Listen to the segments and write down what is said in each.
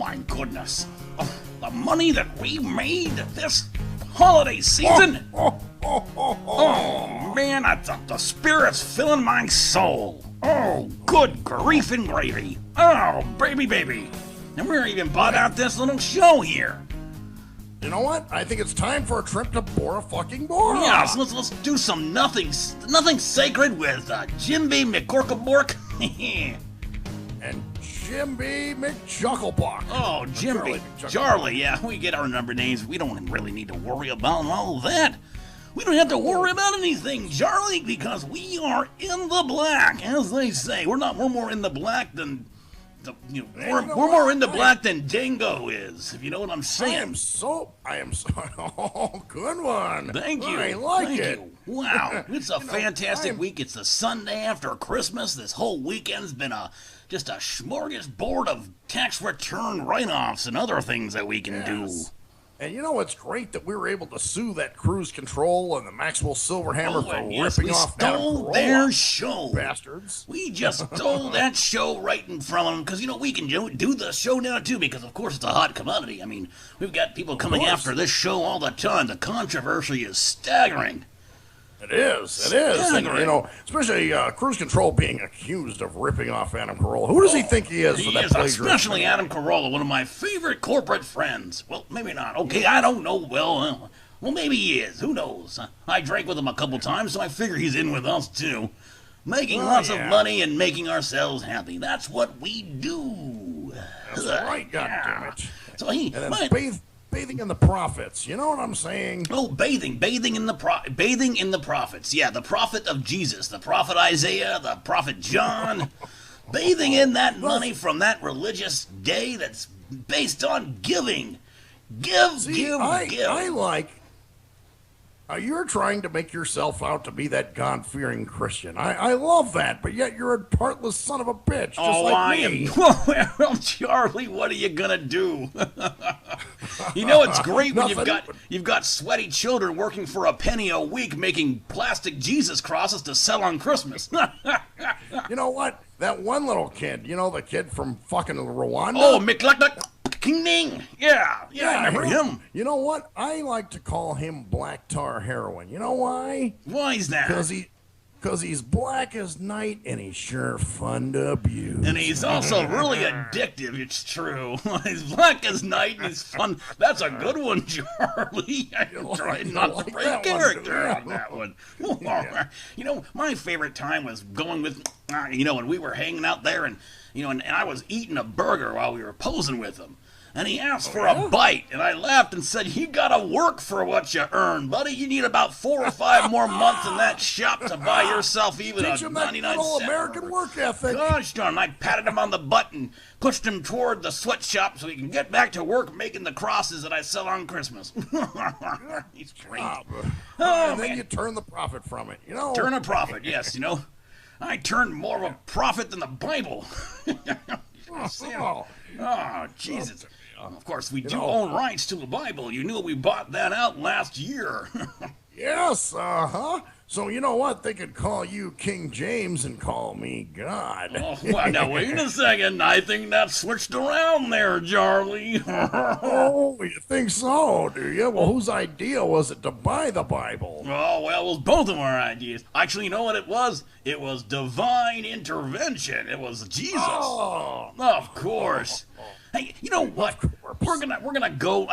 my goodness. Oh, the money that we made this holiday season. Oh, man, the spirit's filling my soul. Oh, good grief and gravy. Oh, baby. And we're even bought out this little show here. You know what? I think it's time for a trip to Bora fucking Bora. Yeah, so let's do some nothing sacred with Jimby McCorkabork. And Jimby McJucklebuck. Oh, Jimby. Charlie, yeah, we get our number names. We don't really need to worry about all that. We don't have to worry about anything, Charlie, because we are in the black, as they say. We're more in the black than... we're more in the black than Dingo is, if you know what I'm saying. I am so. Oh, good one. Thank you. I like it. Wow, it's a fantastic week. It's the Sunday after Christmas. This whole weekend's been just a smorgasbord of tax return write-offs and other things that we can do. And you know, it's great that we were able to sue that Cruise Control and the Maxwell Silverhammer for ripping off stole their show. Bastards. We just stole that show right in front of them because, we can do the show now, too, because, of course, it's a hot commodity. I mean, we've got people coming after this show all the time. The controversy is staggering. It is. And, especially Cruise Control being accused of ripping off Adam Carolla. Who does he think he is for that plagiarism? Especially Adam Carolla, one of my favorite corporate friends. Well, maybe not. Okay, I don't know. Well, maybe he is. Who knows? I drank with him a couple times, so I figure he's in with us, too. Making lots of money and making ourselves happy. That's what we do. That's right, goddammit. So he... And then bathing in the prophets, you know what I'm saying? Oh, bathing in the prophets. Yeah, the prophet of Jesus, the prophet Isaiah, the prophet John. Bathing in that money from that religious day that's based on giving. Give. I like. You're trying to make yourself out to be that God-fearing Christian. I love that, but yet you're a heartless son of a bitch, just like me. Well, Charlie, what are you gonna do? It's great when you've got sweaty children working for a penny a week making plastic Jesus crosses to sell on Christmas. You know what? That one little kid, the kid from fucking Rwanda. Oh, McLuck. King. Yeah, I remember him. You know what? I like to call him Black Tar Heroin. You know why? Why is that? Because he's black as night and he's sure fun to abuse. And he's also really addictive, it's true. He's black as night and he's fun. That's a good one, Charlie. I'm trying not to break character on that one. Yeah. My favorite time was going with, when we were hanging out there and I was eating a burger while we were posing with him. And he asked for a bite, and I laughed and said, "You gotta work for what you earn, buddy. You need about 4 or 5 more months in that shop to buy yourself even a 99-cent American work ethic." Gosh darn, I patted him on the butt and pushed him toward the sweatshop so he can get back to work making the crosses that I sell on Christmas. He's great. And then you turn the profit from it, Turn a profit, yes, I turned more of a prophet than the Bible. Oh, Jesus. Of course, we do own rights to the Bible. You knew we bought that out last year. Yes, So you know what? They could call you King James and call me God. Oh, well, now wait a second. I think that switched around there, Charlie. Oh, you think so, do you? Well, whose idea was it to buy the Bible? Oh, well, it was both of our ideas. Actually, you know what it was? It was divine intervention. It was Jesus. Oh, of course. Hey, you know what? We're gonna go.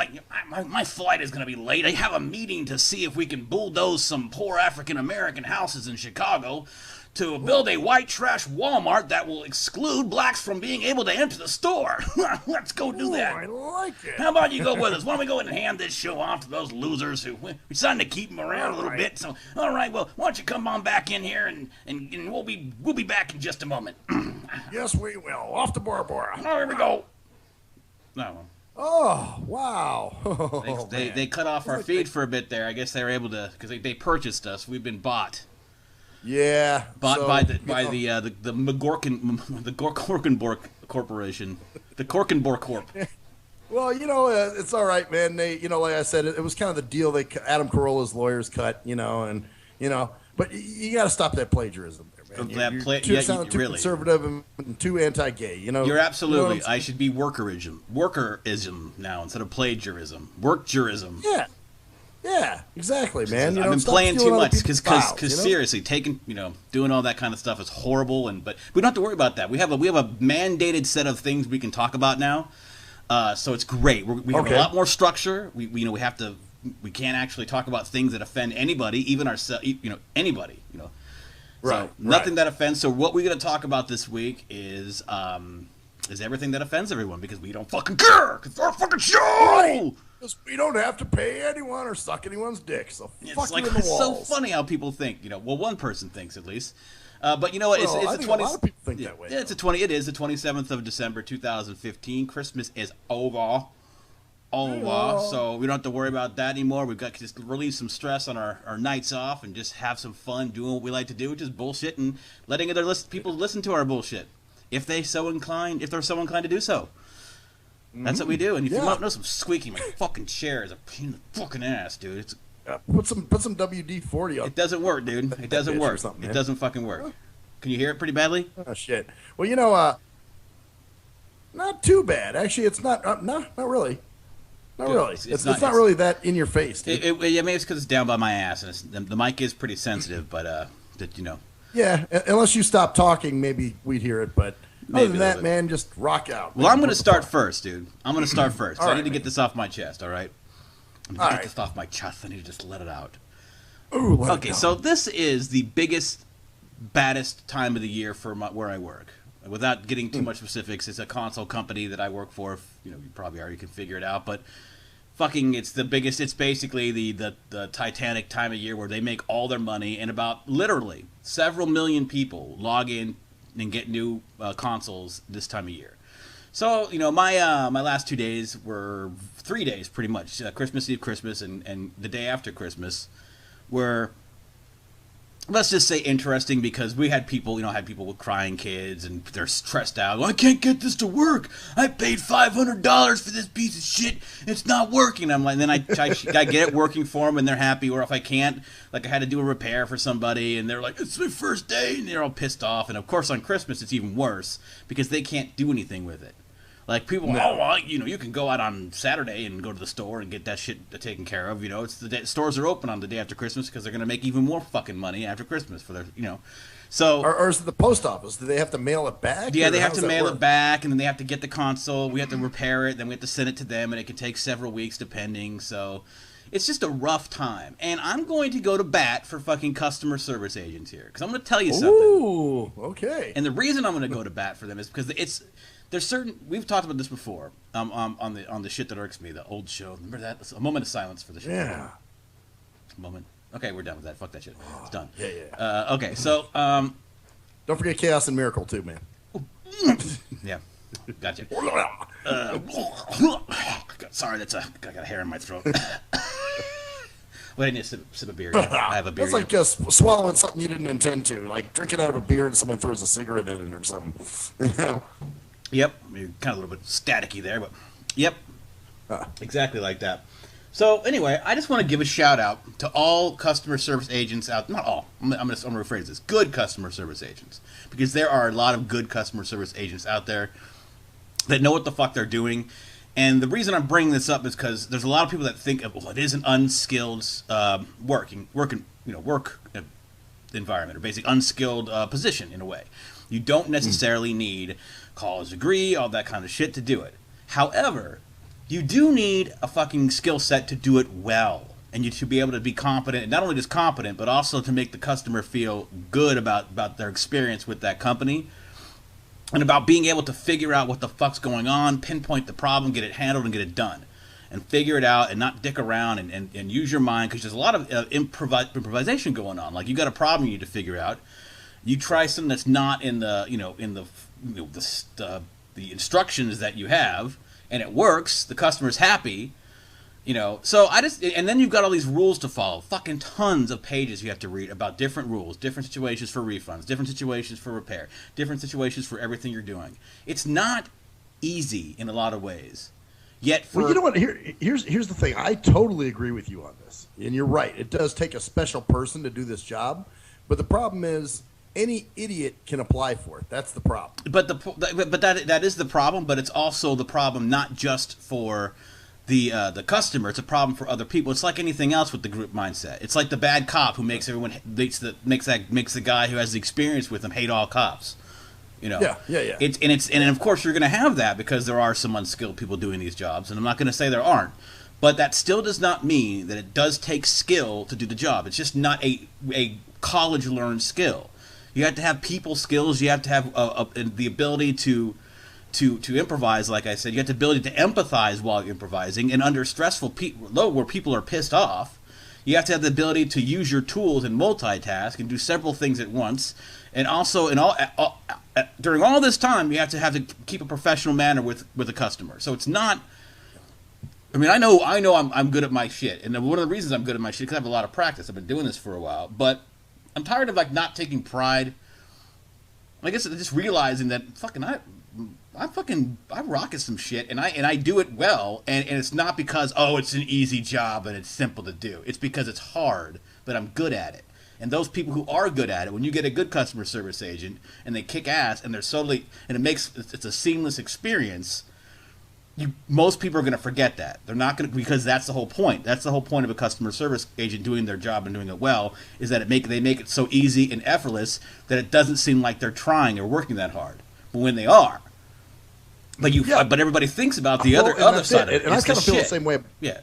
My flight is gonna be late. I have a meeting to see if we can bulldoze some poor African American houses in Chicago to build a white trash Walmart that will exclude blacks from being able to enter the store. Let's go do that. I like it. How about you go with us? Why don't we go ahead and hand this show off to those losers who we're trying to keep them around a little bit? So, all right. Well, why don't you come on back in here and we'll be back in just a moment. Yes, we will. Off to Bora Bora. Oh, here we go. No. Oh, wow. They cut off our feed for a bit there. I guess they were able to, because they purchased us. We've been bought. Yeah. Bought by the Korkenborg Corporation. The Korkenborg Corp. Well, it's all right, man. They, like I said, it was kind of the deal Adam Carolla's lawyers cut, and But you got to stop that plagiarism there, man. You're sounding too really conservative and too anti-gay. You know, you're absolutely. You know I should be workerism now instead of plagiarism. Workjurism. Yeah, exactly, man. I've been playing too much because seriously, doing all that kind of stuff is horrible. But we don't have to worry about that. We have a mandated set of things we can talk about now. So it's great. We have a lot more structure. We can't actually talk about things that offend anybody, even ourselves. Anybody. Right. So nothing that offends. So what we're going to talk about this week is everything that offends everyone because we don't fucking care. It's our fucking show. Right. Because we don't have to pay anyone or suck anyone's dick. So fuck you in the walls. It's so funny how people think. Well, one person thinks at least. But you know what? I think a lot of people think that way. Yeah, it is the 27th of December, 2015. Christmas is over. So we don't have to worry about that anymore. We've got to just relieve some stress on our nights off and just have some fun doing what we like to do, which is bullshit and letting other people listen to our bullshit if they're so inclined to do so. That's what we do. And if you want to know some squeaking, my fucking chair is a pain in the fucking ass, dude. It's put some WD-40 on. It doesn't work, dude. It doesn't work. It doesn't fucking work. Can you hear it pretty badly? Oh shit. Well, not too bad. Actually, it's not. Not really. Not really. It's not really that in your face. Dude. Maybe it's because it's down by my ass, and the mic is pretty sensitive. But Yeah, unless you stop talking, maybe we'd hear it. But other than that, man, just rock out. Well, I'm going to start first, dude. I'm going to start first. So I need to get this off my chest. All right. I'm going to get this off my chest. I need to just let it out. Ooh, okay, so this is the biggest, baddest time of the year for where I work. Without getting too much specifics, it's a console company that I work for. You probably already can figure it out, but it's the biggest. It's basically the Titanic time of year where they make all their money, and about literally several million people log in and get new consoles this time of year. So my last 2 days were 3 days pretty much. Christmas Eve, Christmas, and the day after Christmas were, let's just say, interesting because we had people, with crying kids and they're stressed out. I can't get this to work. I paid $500 for this piece of shit. It's not working. I'm like, then I get it working for them and they're happy. Or if I can't, like I had to do a repair for somebody and they're like, it's my first day, and they're all pissed off. And of course on Christmas it's even worse because they can't do anything with it. Like people, you can go out on Saturday and go to the store and get that shit taken care of. It's stores are open on the day after Christmas because they're gonna make even more fucking money after Christmas for their, So, or is it the post office? Do they have to mail it back? Yeah, they have to mail it back, and then they have to get the console. We have to repair it, then we have to send it to them, and it can take several weeks depending. So, it's just a rough time. And I'm going to go to bat for fucking customer service agents here because I'm going to tell you something. Ooh, okay. And the reason I'm going to go to bat for them is because there's certain, we've talked about this before on the shit that irks me, the old show. Remember that? A moment of silence for the shit. Yeah. A moment. Okay, we're done with that. Fuck that shit. It's done. Yeah. Okay, so don't forget Chaos and Miracle too, man. Yeah. Gotcha. Sorry, I got a hair in my throat. Wait, I need to sip a beer. I have a beer. That's like just swallowing something you didn't intend to, like drinking out of a beer and someone throws a cigarette in it or something. Yep, you're kind of a little bit staticky there, but yep, exactly like that. So anyway, I just want to give a shout out to all customer service agents out. Not all. I'm gonna rephrase this. Good customer service agents, because there are a lot of good customer service agents out there that know what the fuck they're doing. And the reason I'm bringing this up is because there's a lot of people that think, it is an unskilled work environment, or basic unskilled position in a way. You don't necessarily need college degree, all that kind of shit to do it. However, you do need a fucking skill set to do it well, and you to be able to be competent, and not only just competent, but also to make the customer feel good about their experience with that company, and about being able to figure out what the fuck's going on, pinpoint the problem, get it handled, and get it done, and figure it out, and not dick around, and use your mind, because there's a lot of improvisation going on. Like, you got a problem you need to figure out, you try something that's not in the the instructions that you have, and it works, the customer's happy, so and then you've got all these rules to follow, fucking tons of pages you have to read about different rules, different situations for refunds, different situations for repair, different situations for everything you're doing. It's not easy in a lot of ways. Yet well, you know what? Here's the thing. I totally agree with you on this, and you're right. It does take a special person to do this job. But the problem is, any idiot can apply for it. That's the problem. But that is the problem. But it's also the problem not just for the customer. It's a problem for other people. It's like anything else with the group mindset. It's like the bad cop who makes the guy who has the experience with him hate all cops. You know. Yeah. And of course you're going to have that because there are some unskilled people doing these jobs, and I'm not going to say there aren't. But that still does not mean that it does take skill to do the job. It's just not a college learned skill. You have to have people skills. You have to have the ability to improvise. Like I said, you have the ability to empathize while you're improvising. And under stressful where people are pissed off, you have to have the ability to use your tools and multitask and do several things at once. And also, during all this time, you have to keep a professional manner with a customer. So it's not. I mean, I know I'm good at my shit, and one of the reasons I'm good at my shit is because I have a lot of practice. I've been doing this for a while, but I'm tired of not taking pride. I guess just realizing that I rock at some shit, and I do it well, and it's not because it's an easy job and it's simple to do. It's because it's hard, but I'm good at it. And those people who are good at it, when you get a good customer service agent and they kick ass and it's a seamless experience. Most people are going to forget that. They're not going to, because that's the whole point. That's the whole point of a customer service agent doing their job and doing it well, is that they make it so easy and effortless that it doesn't seem like they're trying or working that hard. But when they are, but everybody thinks about the other side of it. And I kind of feel the same way. Yeah.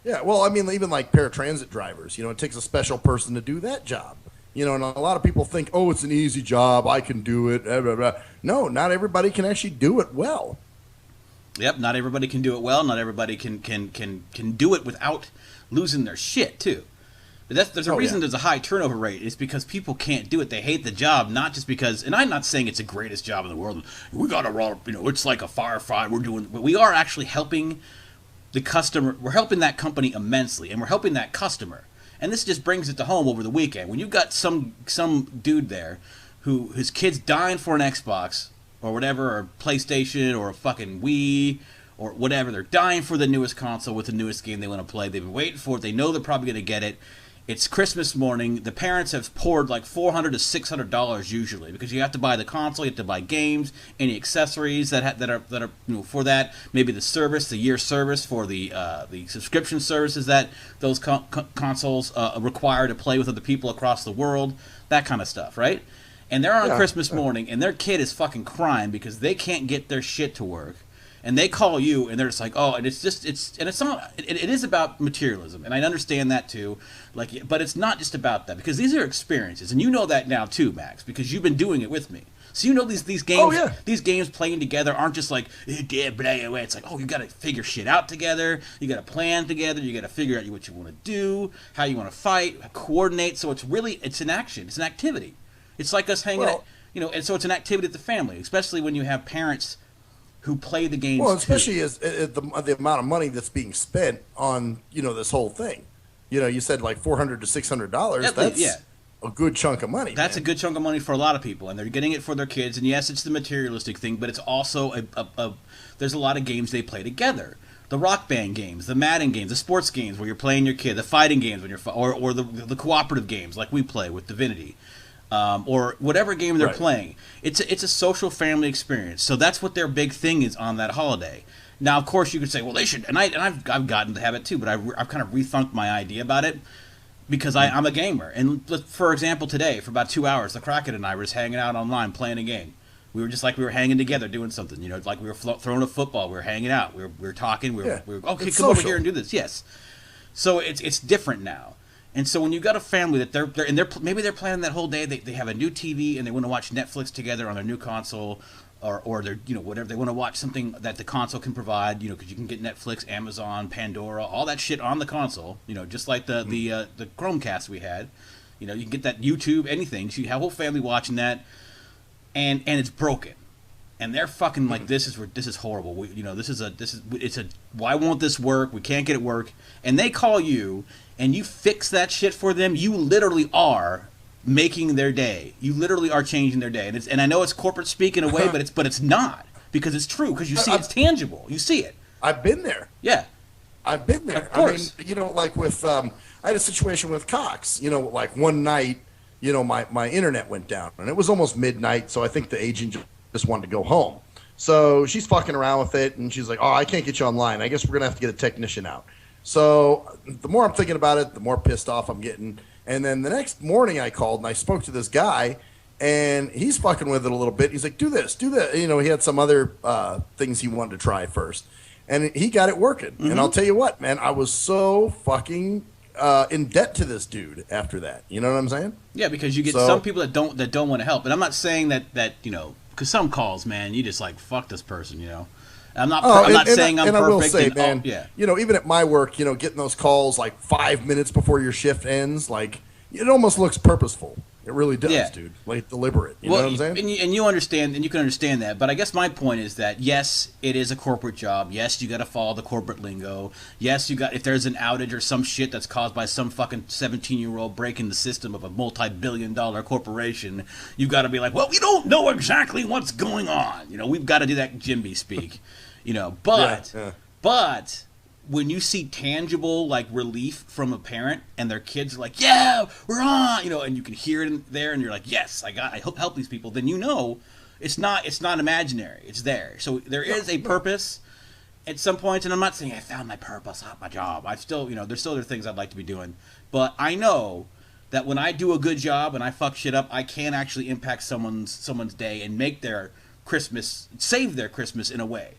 Yeah, well, I mean, even like paratransit drivers, it takes a special person to do that job. And a lot of people think, it's an easy job, I can do it, blah, blah, blah. No, not everybody can actually do it well. Yep, not everybody can do it well. Not everybody can do it without losing their shit too. But there's a reason there's a high turnover rate. It's because people can't do it. They hate the job, not just because. And I'm not saying it's the greatest job in the world. We got to roll. It's like a firefight. But we are actually helping the customer. We're helping that company immensely, and we're helping that customer. And this just brings it to home over the weekend when you've got some dude there who his kid's dying for an Xbox or whatever, or PlayStation, or a fucking Wii, or whatever. They're dying for the newest console with the newest game they want to play. They've been waiting for it. They know they're probably going to get it. It's Christmas morning. The parents have poured like $400 to $600 usually, because you have to buy the console, you have to buy games, any accessories that are for that. Maybe the year service for the subscription services that those consoles require to play with other people across the world. That kind of stuff, right? And they're on Christmas morning, and their kid is fucking crying because they can't get their shit to work. And they call you, and they're just like, and it is about materialism, and I understand that too. But it's not just about that, because these are experiences, and you know that now too, Max, because you've been doing it with me. So you know these games, these games playing together aren't just like, it's like, you got to figure shit out together, you got to plan together, you got to figure out what you want to do, how you want to fight, coordinate. So it's an action, it's an activity. It's like us hanging out, and so it's an activity at the family, especially when you have parents who play the games. Well, especially as the amount of money that's being spent on this whole thing. You said like $400 to $600. That's a good chunk of money. That's a good chunk of money for a lot of people, and they're getting it for their kids. And yes, it's the materialistic thing, but it's also there's a lot of games they play together. The Rock Band games, the Madden games, the sports games where you're playing your kid, the fighting games when you're or the cooperative games like we play with Divinity. Or whatever game they're playing. It's a social family experience. So that's what their big thing is on that holiday. Now, of course, you could say, well, they should, and I've gotten to have it too, but I've kind of rethunked my idea about it because I'm a gamer. And for example, today, for about 2 hours, the Kraken and I were just hanging out online playing a game. We were just like we were hanging together doing something, like we were throwing a football. We were hanging out. We were talking. We were okay, come social. Over here and do this. Yes. So it's different now. And so when you've got a family that maybe they're planning that whole day, they have a new TV and they want to watch Netflix together on their new console, or they're whatever, they want to watch something that the console can provide, because you can get Netflix, Amazon, Pandora, all that shit on the console, just like the Chromecast we had, you can get that YouTube, anything. So you have a whole family watching that, and it's broken. And they're fucking like, this is horrible. Why won't this work? We can't get it work. And they call you, and you fix that shit for them. You literally are making their day. You literally are changing their day. And I know it's corporate speak in a way, but it's not, because it's true, because you see it's tangible. You see it. I've been there. Yeah, I've been there. Of course. I mean, like with I had a situation with Cox. Like one night. my internet went down, and it was almost midnight, so I think the agent just wanted to go home. So she's fucking around with it, and she's like, "Oh, I can't get you online. I guess we're gonna have to get a technician out." So the more I'm thinking about it, the more pissed off I'm getting. And then the next morning, I called and I spoke to this guy, and he's fucking with it a little bit. He's like, "Do this, do that." He had some other things he wanted to try first, and he got it working. Mm-hmm. And I'll tell you what, man, I was so fucking in debt to this dude after that. You know what I'm saying? Yeah, because you get some people that don't want to help. And I'm not saying that because some calls, man, you just like fuck this person. I'm not. I'm not saying I'm perfect. I will say, man, yeah. Even at my work, getting those calls like 5 minutes before your shift ends, like it almost looks purposeful. It really does, dude. Like deliberate. You know what I'm saying? And you understand, and you can understand that. But I guess my point is that yes, it is a corporate job. Yes, you got to follow the corporate lingo. Yes, if there's an outage or some shit that's caused by some fucking 17-year-old breaking the system of a multi-billion-dollar corporation, you've got to be like, well, we don't know exactly what's going on. We've got to do that Jimby speak. But when you see tangible like relief from a parent and their kids are like, yeah, we're on, and you can hear it in there, and you're like, yes, I help these people. Then it's not imaginary. It's there. So there is a purpose at some points, and I'm not saying I found my purpose at my job. I still, there's still other things I'd like to be doing, but I know that when I do a good job and I fuck shit up, I can actually impact someone's day and make their Christmas, save their Christmas in a way.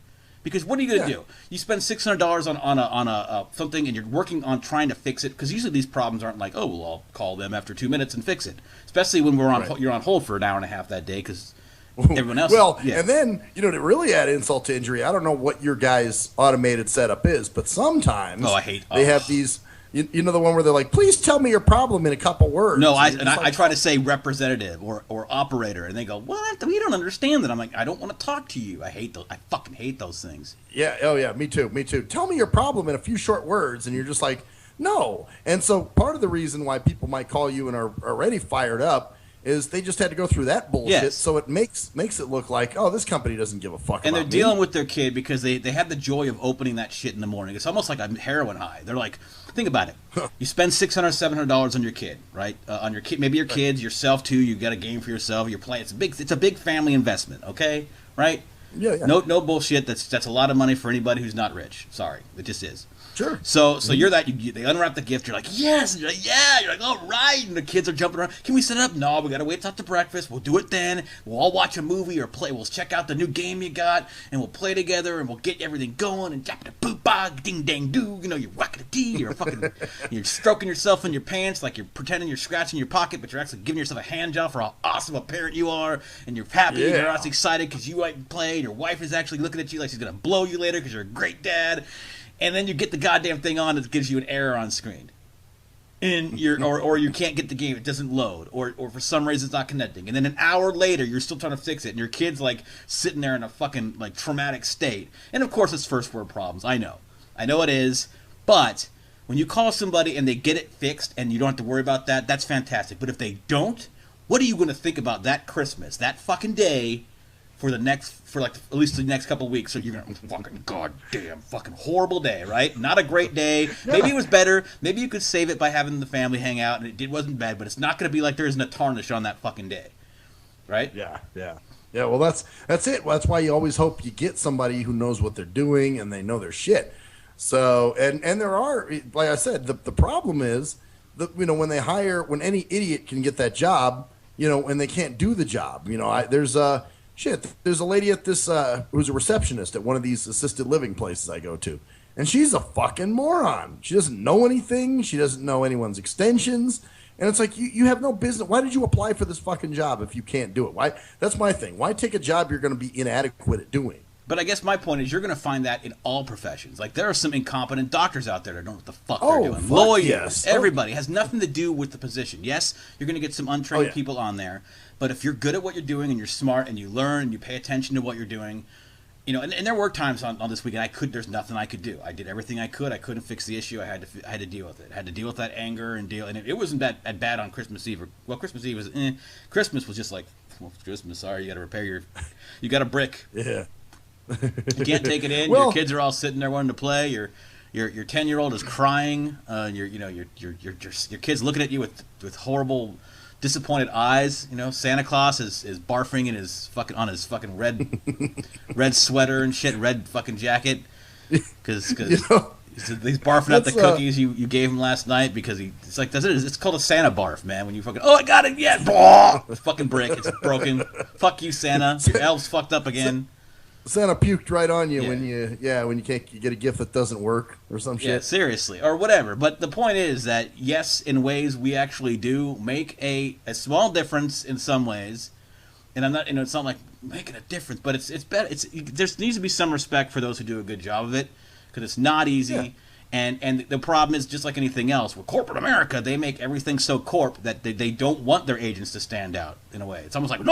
Because what are you going to do? You spend $600 on a something, and you're working on trying to fix it. Because usually these problems aren't like, oh, well, I'll call them after 2 minutes and fix it. Especially when you're on hold for an hour and a half that day because everyone else. And then to really add insult to injury, I don't know what your guys' automated setup is, but sometimes they have these. The one where they're like, please tell me your problem in a couple words. No, I try to say representative or operator, and they go, well, we don't understand that. I'm like, I don't want to talk to you. I fucking hate those things. Yeah, oh yeah, me too. Tell me your problem in a few short words, and you're just like, no. And so part of the reason why people might call you and are already fired up is they just had to go through that bullshit, yes. So it makes it look like, oh, this company doesn't give a fuck and about me. And they're dealing with their kid because they have the joy of opening that shit in the morning. It's almost like a heroin high. They're like, think about it. You spend $600, $700 on your kid, right? On your kid, maybe your kids, yourself too. You got a game for yourself. You're playing. It's a big family investment, okay? Right? Yeah. No bullshit. That's a lot of money for anybody who's not rich. Sorry, it just is. Sure. So you're that. They unwrap the gift. You're like, yes. And you're like, yeah. You're like, all right. And the kids are jumping around. Can we set it up? No, we gotta wait till after breakfast. We'll do it then. We'll all watch a movie or play. We'll check out the new game you got, and we'll play together, and we'll get everything going. And jap da boop bog ding dang doo. You're whacking a tee. You're fucking. You're stroking yourself in your pants like you're pretending you're scratching your pocket, but you're actually giving yourself a hand job for how awesome a parent you are, and you're happy. Yeah. You're also excited because you like play. And your wife is actually looking at you like she's gonna blow you later because you're a great dad. And then you get the goddamn thing on that gives you an error on screen, and or you can't get the game, it doesn't load, or for some reason it's not connecting. And then an hour later, you're still trying to fix it, and your kid's like sitting there in a fucking like traumatic state. And of course, it's first world problems. I know it is. But when you call somebody and they get it fixed, and you don't have to worry about that, that's fantastic. But if they don't, what are you going to think about that Christmas, that fucking day? For at least the next couple of weeks, so you're gonna fucking goddamn fucking horrible day, right? Not a great day. Maybe it was better. Maybe you could save it by having the family hang out, and it wasn't bad. But it's not gonna be like there isn't a tarnish on that fucking day, right? Yeah. Well, that's it. Well, that's why you always hope you get somebody who knows what they're doing and they know their shit. So and there are, like I said, the problem is that when any idiot can get that job, and they can't do the job. There's a lady at this who's a receptionist at one of these assisted living places I go to, and she's a fucking moron. She doesn't know anything. She doesn't know anyone's extensions, and it's like you have no business. Why did you apply for this fucking job if you can't do it? Why? That's my thing. Why take a job you're going to be inadequate at doing? But I guess my point is you're going to find that in all professions. Like there are some incompetent doctors out there that don't know what the fuck they're doing. Lawyers, yes. Everybody has nothing to do with the position. Yes, you're going to get some untrained people on there. But if you're good at what you're doing and you're smart and you learn and you pay attention to what you're doing, and there were times on this weekend there's nothing I could do. I did everything I could. I couldn't fix the issue. I had to deal with it. I had to deal with that anger and it wasn't that bad on Christmas Eve. Christmas Eve was Christmas was just like, well, Christmas. Sorry, you got to repair you got a brick. Yeah. You can't take it in. Well, your kids are all sitting there wanting to play. Your 10-year-old is crying. Your kid's looking at you with horrible disappointed eyes. You know, Santa Claus is barfing in his fucking red sweater and shit, red fucking jacket, because he's barfing out the cookies you gave him last night because it's like it's called a Santa barf, man. When you fucking I got it yet, the fucking brick, it's broken. Fuck you, Santa. Your elf's fucked up again. Santa puked right on you when you get a gift that doesn't work or some shit. Yeah, seriously, or whatever. But the point is that yes, in ways we actually do make a small difference in some ways, and I'm not, it's not like making a difference, but it's better. There needs to be some respect for those who do a good job of it, because it's not easy. Yeah. And the problem is, just like anything else, with corporate America, they make everything so corp that they don't want their agents to stand out in a way. It's almost like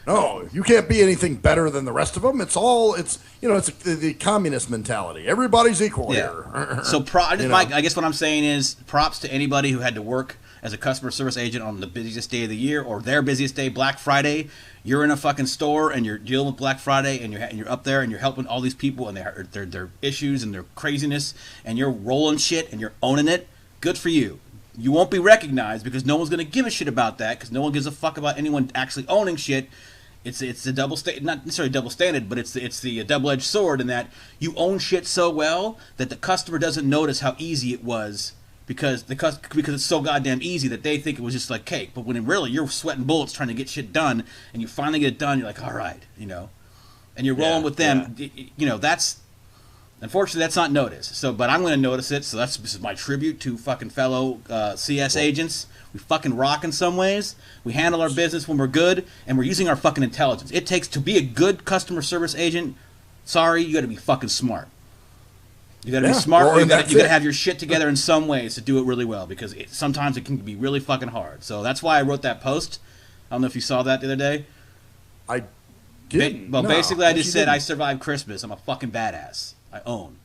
No, you can't be anything better than the rest of them. It's the communist mentality. Everybody's equal here. So, I guess what I'm saying is props to anybody who had to work as a customer service agent on the busiest day of the year or their busiest day, Black Friday. You're in a fucking store and you're dealing with Black Friday and you're up there and you're helping all these people and their issues and their craziness and you're rolling shit and you're owning it. Good for you. You won't be recognized because no one's going to give a shit about that because no one gives a fuck about anyone actually owning shit. It's a not necessarily double standard, but it's the double-edged sword in that you own shit so well that the customer doesn't notice how easy it was because it's so goddamn easy that they think it was just like cake. But when really you're sweating bullets trying to get shit done, and you finally get it done, you're like, all right, and you're rolling with them. Yeah. That's unfortunately that's not noticed. So, but I'm going to notice it. So this is my tribute to fucking fellow CS agents. We fucking rock in some ways. We handle our business when we're good, and we're using our fucking intelligence. It takes to be a good customer service agent. Sorry, you got to be fucking smart. You got to be smart. Well, you got to have your shit together in some ways to do it really well, because sometimes it can be really fucking hard. So that's why I wrote that post. I don't know if you saw that the other day. I didn't. Basically, I just said I survived Christmas. I'm a fucking badass. I own.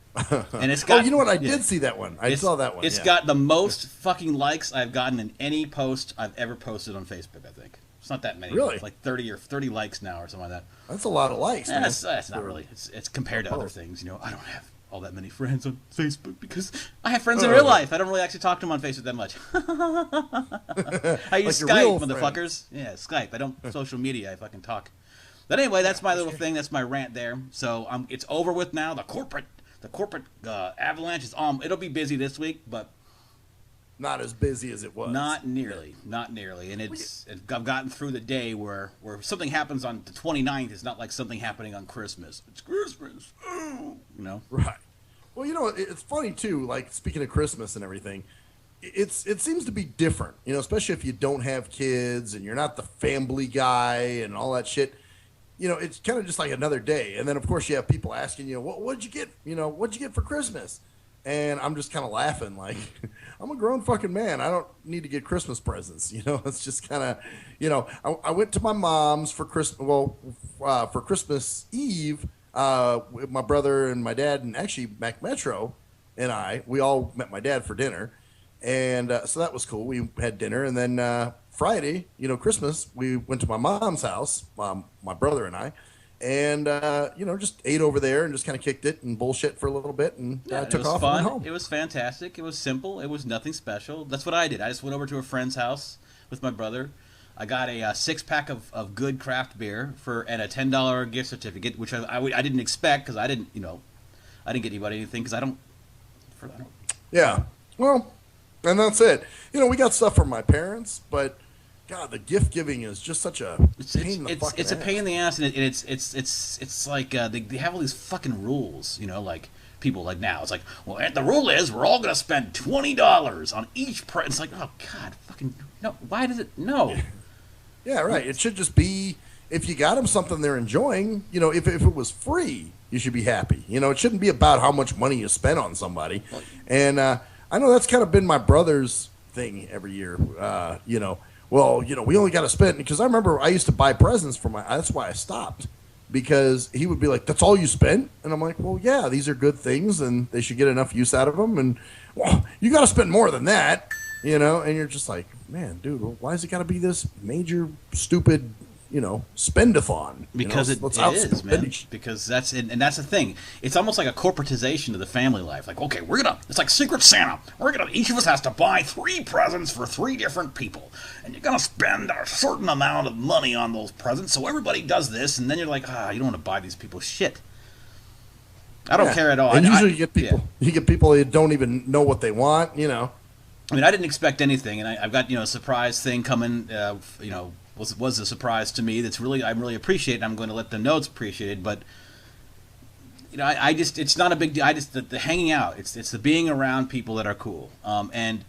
And it's got. Oh, you know what? I did see that one. I saw that one. It's got the most fucking likes I've gotten in any post I've ever posted on Facebook. I think it's not that many. Really? It's like 30 likes now or something like that. That's a lot of likes. Yeah, that's not really. It's compared to other things. I don't have all that many friends on Facebook because I have friends in real life. I don't really actually talk to them on Facebook that much. I use Skype, motherfuckers. Yeah, Skype. I don't social media. I fucking talk. But anyway, that's my little thing. That's my rant there. So it's over with now. The corporate avalanche is on. It'll be busy this week, but not as busy as it was. Not nearly. And I've gotten through the day where something happens on the 29th. It's not like something happening on Christmas. It's Christmas. Right. Well, it's funny too. Like, speaking of Christmas and everything, it seems to be different. Especially if you don't have kids and you're not the family guy and all that shit. It's kind of just like another day. And then, of course, you have people asking you, what'd you get? What'd you get for Christmas? And I'm just kind of laughing like, I'm a grown fucking man. I don't need to get Christmas presents. It's just kind of, I went to my mom's for Christmas. Well, for Christmas Eve, with my brother and my dad, and actually Mac Metro and we all met my dad for dinner. And so that was cool. We had dinner. And then Friday, Christmas, we went to my mom's house, my brother and I, and just ate over there and just kind of kicked it and bullshit for a little bit and took off and went home. It was fantastic. It was simple. It was nothing special. That's what I did. I just went over to a friend's house with my brother. I got a 6-pack of good craft beer and a $10 gift certificate, which I didn't expect because I didn't get anybody anything because I don't. Yeah. Well. And that's it. We got stuff from my parents, but God, the gift giving is just such a pain in the fucking ass. It's a pain in the ass, and it's like they have all these fucking rules. Like people like now. It's like, well, the rule is we're all gonna spend $20 on each present. It's like, oh God, fucking no. Why does it no? Yeah, right. It should just be if you got them something they're enjoying. If it was free, you should be happy. It shouldn't be about how much money you spend on somebody, and. I know that's kind of been my brother's thing every year. We only got to spend, because I remember I used to buy presents for that's why I stopped, because he would be like, that's all you spent? And I'm like, well, yeah, these are good things and they should get enough use out of them. And well, you got to spend more than that, and you're just like, man, dude, why has it got to be this major, stupid, spend-a-thon. Because it let's is, man. each- Because that's it, and that's the thing. It's almost like a corporatization of the family life. Like, okay, it's like Secret Santa. Each of us has to buy 3 presents for 3 different people, and you're gonna spend a certain amount of money on those presents. So everybody does this, and then you're like, you don't want to buy these people shit. I don't care at all. And usually you get people that don't even know what they want. I mean, I didn't expect anything, and I've got a surprise thing coming. Was a surprise to me. I'm really appreciating. I'm going to let them know it's appreciated. But I just it's not a big deal. I just the hanging out. It's the being around people that are cool. And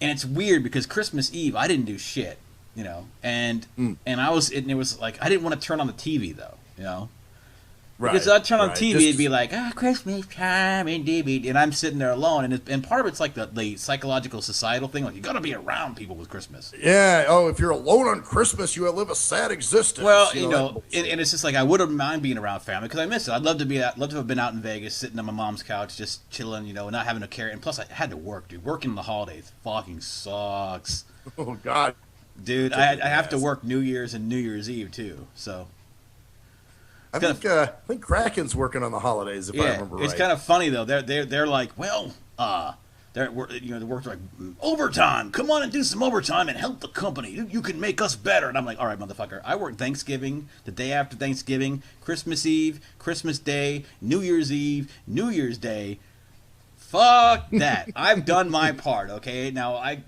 it's weird because Christmas Eve I didn't do shit. And I was it was like I didn't want to turn on the TV though. Right, because I'd turn on TV, it'd be like, Christmas time, and I'm sitting there alone, and part of it's like the psychological, societal thing, like you got to be around people with Christmas. Yeah. Oh, if you're alone on Christmas, you live a sad existence. Well, and it's just like I wouldn't mind being around family because I miss it. I'd love to have been out in Vegas, sitting on my mom's couch, just chilling, not having to care. And plus, I had to work, dude. Working the holidays fucking sucks. Oh God, dude, I have to work New Year's and New Year's Eve too, so. I think Kraken's working on the holidays, if I remember right. It's kind of funny though. They're like, well, they work like overtime. Come on and do some overtime and help the company. You can make us better. And I'm like, all right, motherfucker. I work Thanksgiving, the day after Thanksgiving, Christmas Eve, Christmas Day, New Year's Eve, New Year's Day. Fuck that. I've done my part. Okay, now I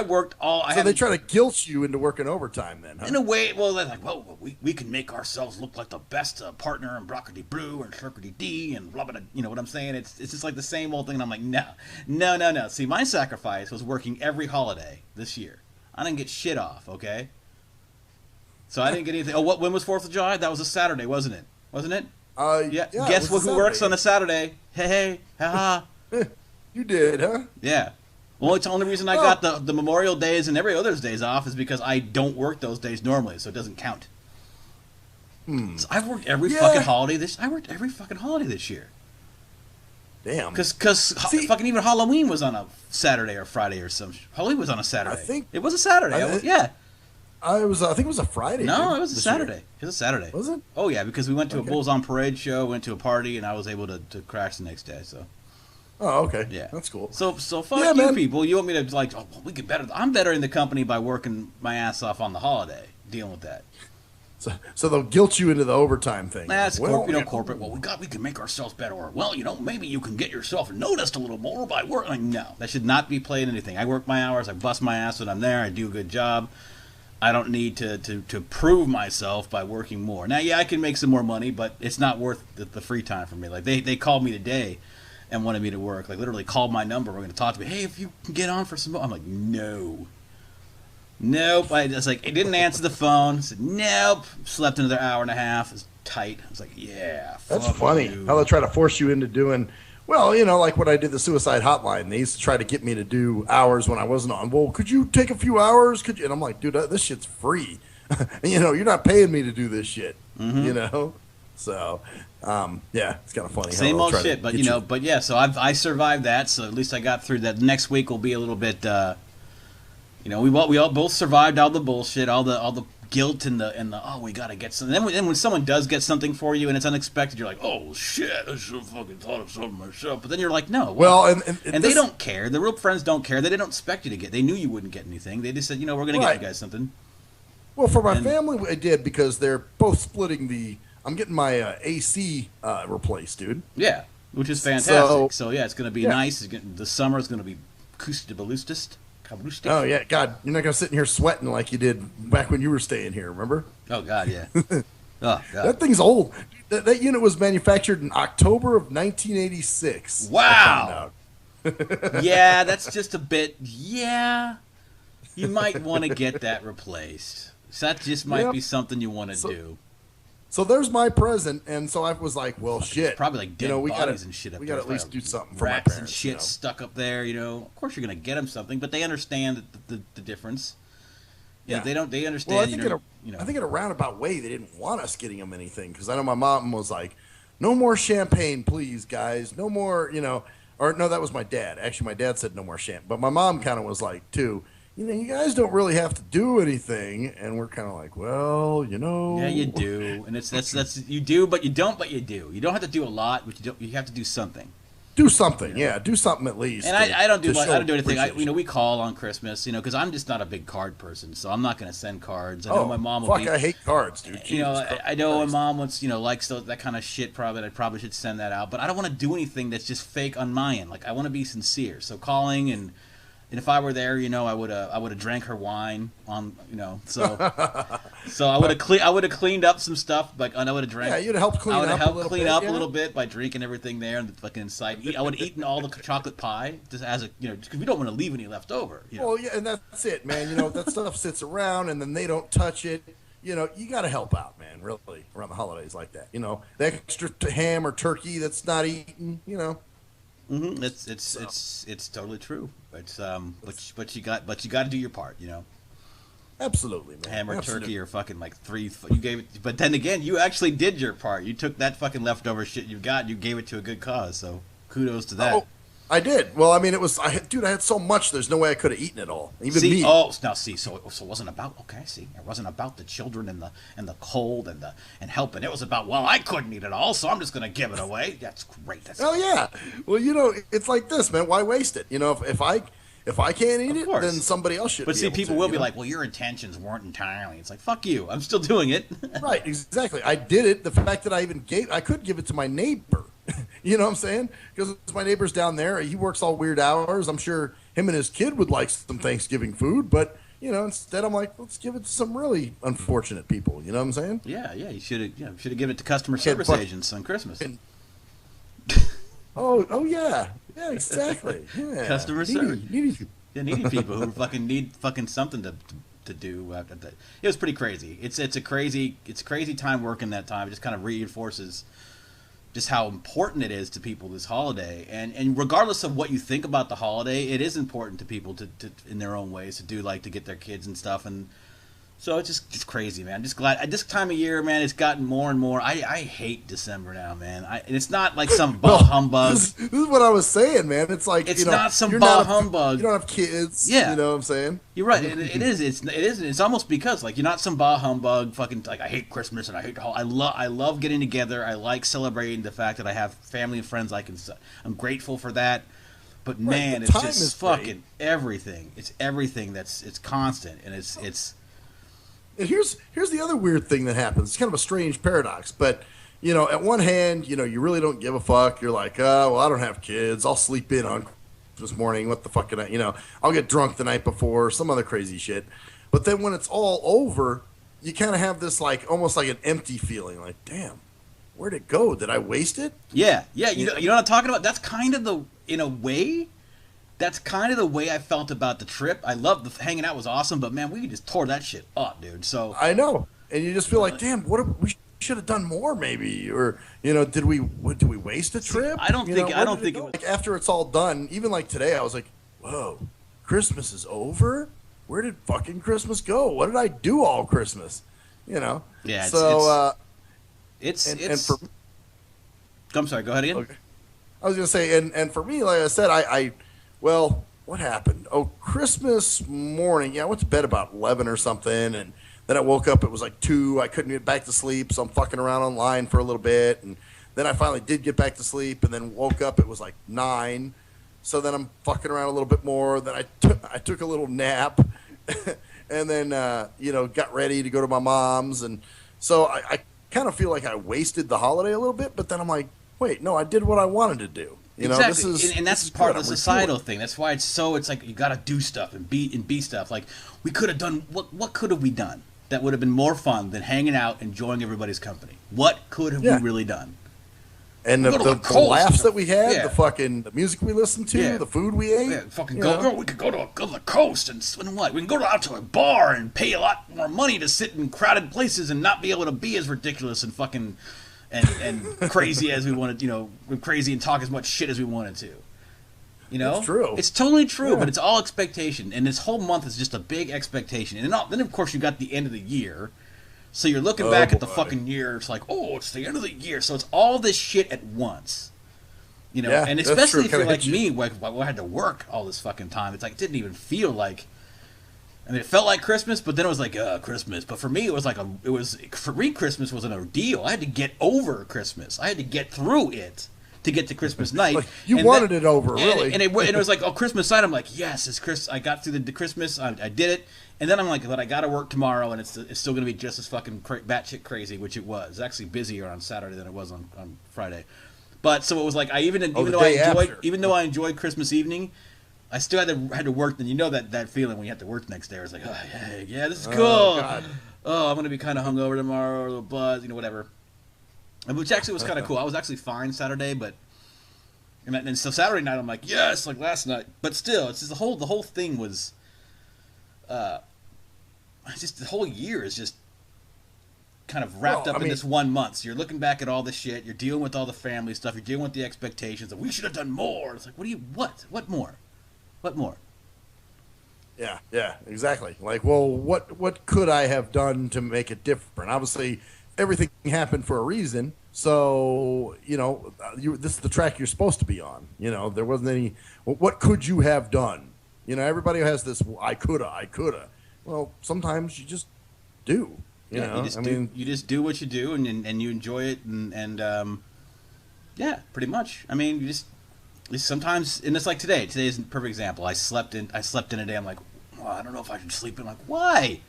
worked all. So they try to guilt you into working overtime, then? Huh? In a way, well, they're like, well, we can make ourselves look like the best partner in Broccoli Brew and Circuity D and blah blah blah. You know what I'm saying? It's just like the same old thing. And I'm like, no. See, my sacrifice was working every holiday this year. I didn't get shit off. Okay. So I didn't get anything. Oh, when was 4th of July? That was a Saturday, wasn't it? Wasn't it? Yeah. Guess who works on a Saturday? Hey, haha. You did, huh? Yeah. Well, it's the only reason I got the Memorial Days and every other days off is because I don't work those days normally, so it doesn't count. So I've worked every fucking holiday this year. Damn. Because fucking even Halloween was on a Saturday or Friday or some. Halloween was on a Saturday. I think it was a Saturday. Yeah. I think it was a Friday. No, it was a Saturday. Year. It was a Saturday. Was it? Oh yeah, because we went to a Bulls on Parade show, went to a party, and I was able to crash the next day. So. Oh, okay. Yeah, that's cool. So fuck you, people. You want me to like? Oh, we get better. I'm better in the company by working my ass off on the holiday, dealing with that. So they'll guilt you into the overtime thing. That's corporate. Well, we can make ourselves better. Or maybe you can get yourself noticed a little more by working. Like, no, that should not be playing anything. I work my hours. I bust my ass when I'm there. I do a good job. I don't need to prove myself by working more. Now, yeah, I can make some more money, but it's not worth the free time for me. Like they called me today and wanted me to work. Like literally called my number. We're going to talk to me. Hey, if you can get on for some more. I'm like, no. Nope. I just like, I didn't answer the phone. I said, nope. Slept another hour and a half. It was tight. I was like, yeah. That's funny. How they try to force you into doing, like when I did the suicide hotline, they used to try to get me to do hours when I wasn't on. Well, could you take a few hours? Could you? And I'm like, dude, this shit's free. You're not paying me to do this shit. Mm-hmm. So, yeah, it's kind of funny. Same old shit, but but yeah. So I survived that. So at least I got through that. Next week will be a little bit. We all both survived all the bullshit, all the guilt and the we gotta get something. Then when someone does get something for you and it's unexpected, you're like, oh shit, I should have fucking thought of something myself. But then you're like, no. Well, and they don't care. The real friends don't care. They didn't expect you to get. They knew you wouldn't get anything. They just said, we're gonna get you guys something. Well, for my family, I did because they're both splitting I'm getting my AC replaced, dude. Yeah, which is fantastic. So yeah, it's gonna be nice. The summer is gonna be acoustic. Oh yeah, God! You're not gonna sit in here sweating like you did back when you were staying here. Remember? Oh God, yeah. Oh God, that thing's old. That unit was manufactured in October of 1986. Wow. Yeah, that's just a bit. Yeah, you might want to get that replaced. So that just might be something you want to do. So there's my present, and so I was like, "Well, shit." Probably like dead bodies and shit up there. We got to at least do something for rats my parents, and shit stuck up there. Of course you're gonna get them something, but they understand the difference. Yeah, they don't. They understand. Well, I think in a roundabout way they didn't want us getting them anything because I know my mom was like, "No more champagne, please, guys. No more." Or no, that was my dad. Actually, my dad said no more champagne, but my mom kind of was like too. you guys don't really have to do anything. And we're kind of like, well, Yeah, you do, and that's you do, but you don't, but you do. You don't have to do a lot, but you don't. You have to do something. do something. Yeah, do something at least. And I don't do to I show don't do anything. appreciation. We call on Christmas, because I'm just not a big card person, so I'm not going to send cards. I know my mom will fuck, be. I hate cards, dude. Jesus I know my Christ. mom wants, likes that kind of shit. Probably, I probably should send that out, but I don't want to do anything that's just fake on my end. Like I want to be sincere. So calling and if I were there, I would have drank her wine on, so I would have cleaned up some stuff. Like I would have drank. Yeah, you'd have helped clean I would have up a helped little clean bit, up yeah. a little bit by drinking everything there and the fucking inside. I would have eaten all the chocolate pie just as a, because we don't want to leave any left over. Well, yeah, and that's it, man. That stuff sits around, and then they don't touch it. You got to help out, man. Really, around the holidays like that. The extra ham or turkey that's not eaten. Mm-hmm. It's totally true. It's but you got to do your part. Absolutely, man. Ham or Absolutely. turkey or fucking like three. You gave it, but then again, you actually did your part. You took that fucking leftover shit you got, and you gave it to a good cause. So kudos to that. Oh, I did. Well, I mean, I had so much. There's no way I could have eaten it all. Even See, me. so it wasn't about it wasn't about the children and the cold and helping. It was about, well, I couldn't eat it all, so I'm just gonna give it away. That's great. Oh yeah. Well, it's like this, man. Why waste it? If I can't eat Of it, course. then somebody else should. But be see, able people to, will be like, well, your intentions weren't entirely. It's like, fuck you. I'm still doing it. right, exactly. I did it. The fact that I could give it to my neighbor. You know what I'm saying? Because my neighbor's down there. He works all weird hours. I'm sure him and his kid would like some Thanksgiving food, but instead I'm like, let's give it to some really unfortunate people. You know what I'm saying? Yeah. You should have given it to customer service agents on Christmas. Oh yeah, exactly. Yeah. Customer service. Needy people. Yeah, needy people who fucking need fucking something to do. It was pretty crazy. It's a crazy time working that time. It just kind of reinforces just how important it is to people this holiday. And regardless of what you think about the holiday, it is important to people to in their own ways to get their kids and stuff. And so it's just crazy, man. I'm just glad at this time of year, man, it's gotten more and more. I hate December now, man. And it's not like some bah humbug. This is what I was saying, man. It's like It's not some you're bah not humbug. You don't have kids. Yeah. You know what I'm saying? You're right. It is. It's almost because like you're not some bah humbug. Fucking like I hate Christmas and I hate the I love getting together. I like celebrating the fact that I have family and friends. I'm grateful for that. But man, the it's time just is fucking everything. It's everything it's constant and it's. And here's the other weird thing that happens. It's kind of a strange paradox, but at one hand, you really don't give a fuck. You're like, oh, well, I don't have kids. I'll sleep in on Christmas morning. What the fuck can I? I'll get drunk the night before, some other crazy shit. But then when it's all over, you kind of have this like almost like an empty feeling. Like, damn, where'd it go? Did I waste it? Yeah. You know what I'm talking about? That's kind of in a way. That's kind of the way I felt about the trip. I loved hanging out was awesome, but man, we just tore that shit up, dude. So I know, and you just feel like, damn, we should have done more, maybe, or did we waste a trip? I don't think it was. Like, after it's all done. Even like today, I was like, whoa, Christmas is over. Where did fucking Christmas go? What did I do all Christmas? Yeah. For I'm sorry. Go ahead again. okay. I was gonna say, and for me, like I said, well, what happened? Oh, Christmas morning. Yeah, I went to bed about 11 or something, and then I woke up. It was like 2. I couldn't get back to sleep, so I'm fucking around online for a little bit, and then I finally did get back to sleep, and then woke up. It was like 9. So then I'm fucking around a little bit more. Then I took a little nap, and then got ready to go to my mom's, and so I kind of feel like I wasted the holiday a little bit. But then I'm like, wait, no, I did what I wanted to do. Exactly. And that's part of the societal refueling. thing. That's why it's like you got to do stuff and be stuff. Like we could have done what could have we done that would have been more fun than hanging out, enjoying everybody's company? What could have we really done? And the laughs that we had, the music we listened to, the food we ate. Yeah, we could go to the coast and what? We can go out to a bar and pay a lot more money to sit in crowded places and not be able to be as ridiculous and fucking and crazy as we wanted, crazy and talk as much shit as we wanted to. It's true. It's totally true, but it's all expectation. And this whole month is just a big expectation. And then, of course, you got the end of the year. So you're looking back at the fucking year. It's like, oh, it's the end of the year. So it's all this shit at once. And especially if you're like me, where I had to work all this fucking time. It's like, it didn't even feel like I mean, it felt like Christmas, but then it was like Christmas. But for me, it was like Christmas was an ordeal. I had to get over Christmas. I had to get through it to get to Christmas night. Like, you wanted it over, really. And it was like, oh, Christmas night. I'm like, yes, it's Chris. I got through the Christmas. I did it. And then I'm like, but I got to work tomorrow, and it's still going to be just as fucking batshit crazy, which it was. It's actually busier on Saturday than it was on Friday. But so it was like even though I enjoyed Christmas evening, I still had to work. And you know that feeling when you have to work the next day. It's like, oh, yeah, this is cool. Oh, I'm gonna be kind of hungover tomorrow, or a little buzz, whatever. Which actually was kind of cool. I was actually fine Saturday, but and so Saturday night I'm like, yes, like last night. But still, it's just the whole thing was, just the whole year is just kind of wrapped up in this 1 month. So you're looking back at all the shit. You're dealing with all the family stuff. You're dealing with the expectations of we should have done more. It's like, what more? What more? Yeah, exactly. Like, well, what could I have done to make it different? Obviously, everything happened for a reason. So, this is the track you're supposed to be on. There wasn't any, what could you have done? Everybody has this, I coulda. Well, sometimes you just do. You just do what you do, and you enjoy it, and yeah, pretty much. I mean, you just sometimes, and it's like today. Today is a perfect example. I slept in a day. I'm like, well, I don't know if I should sleep in. Like, why?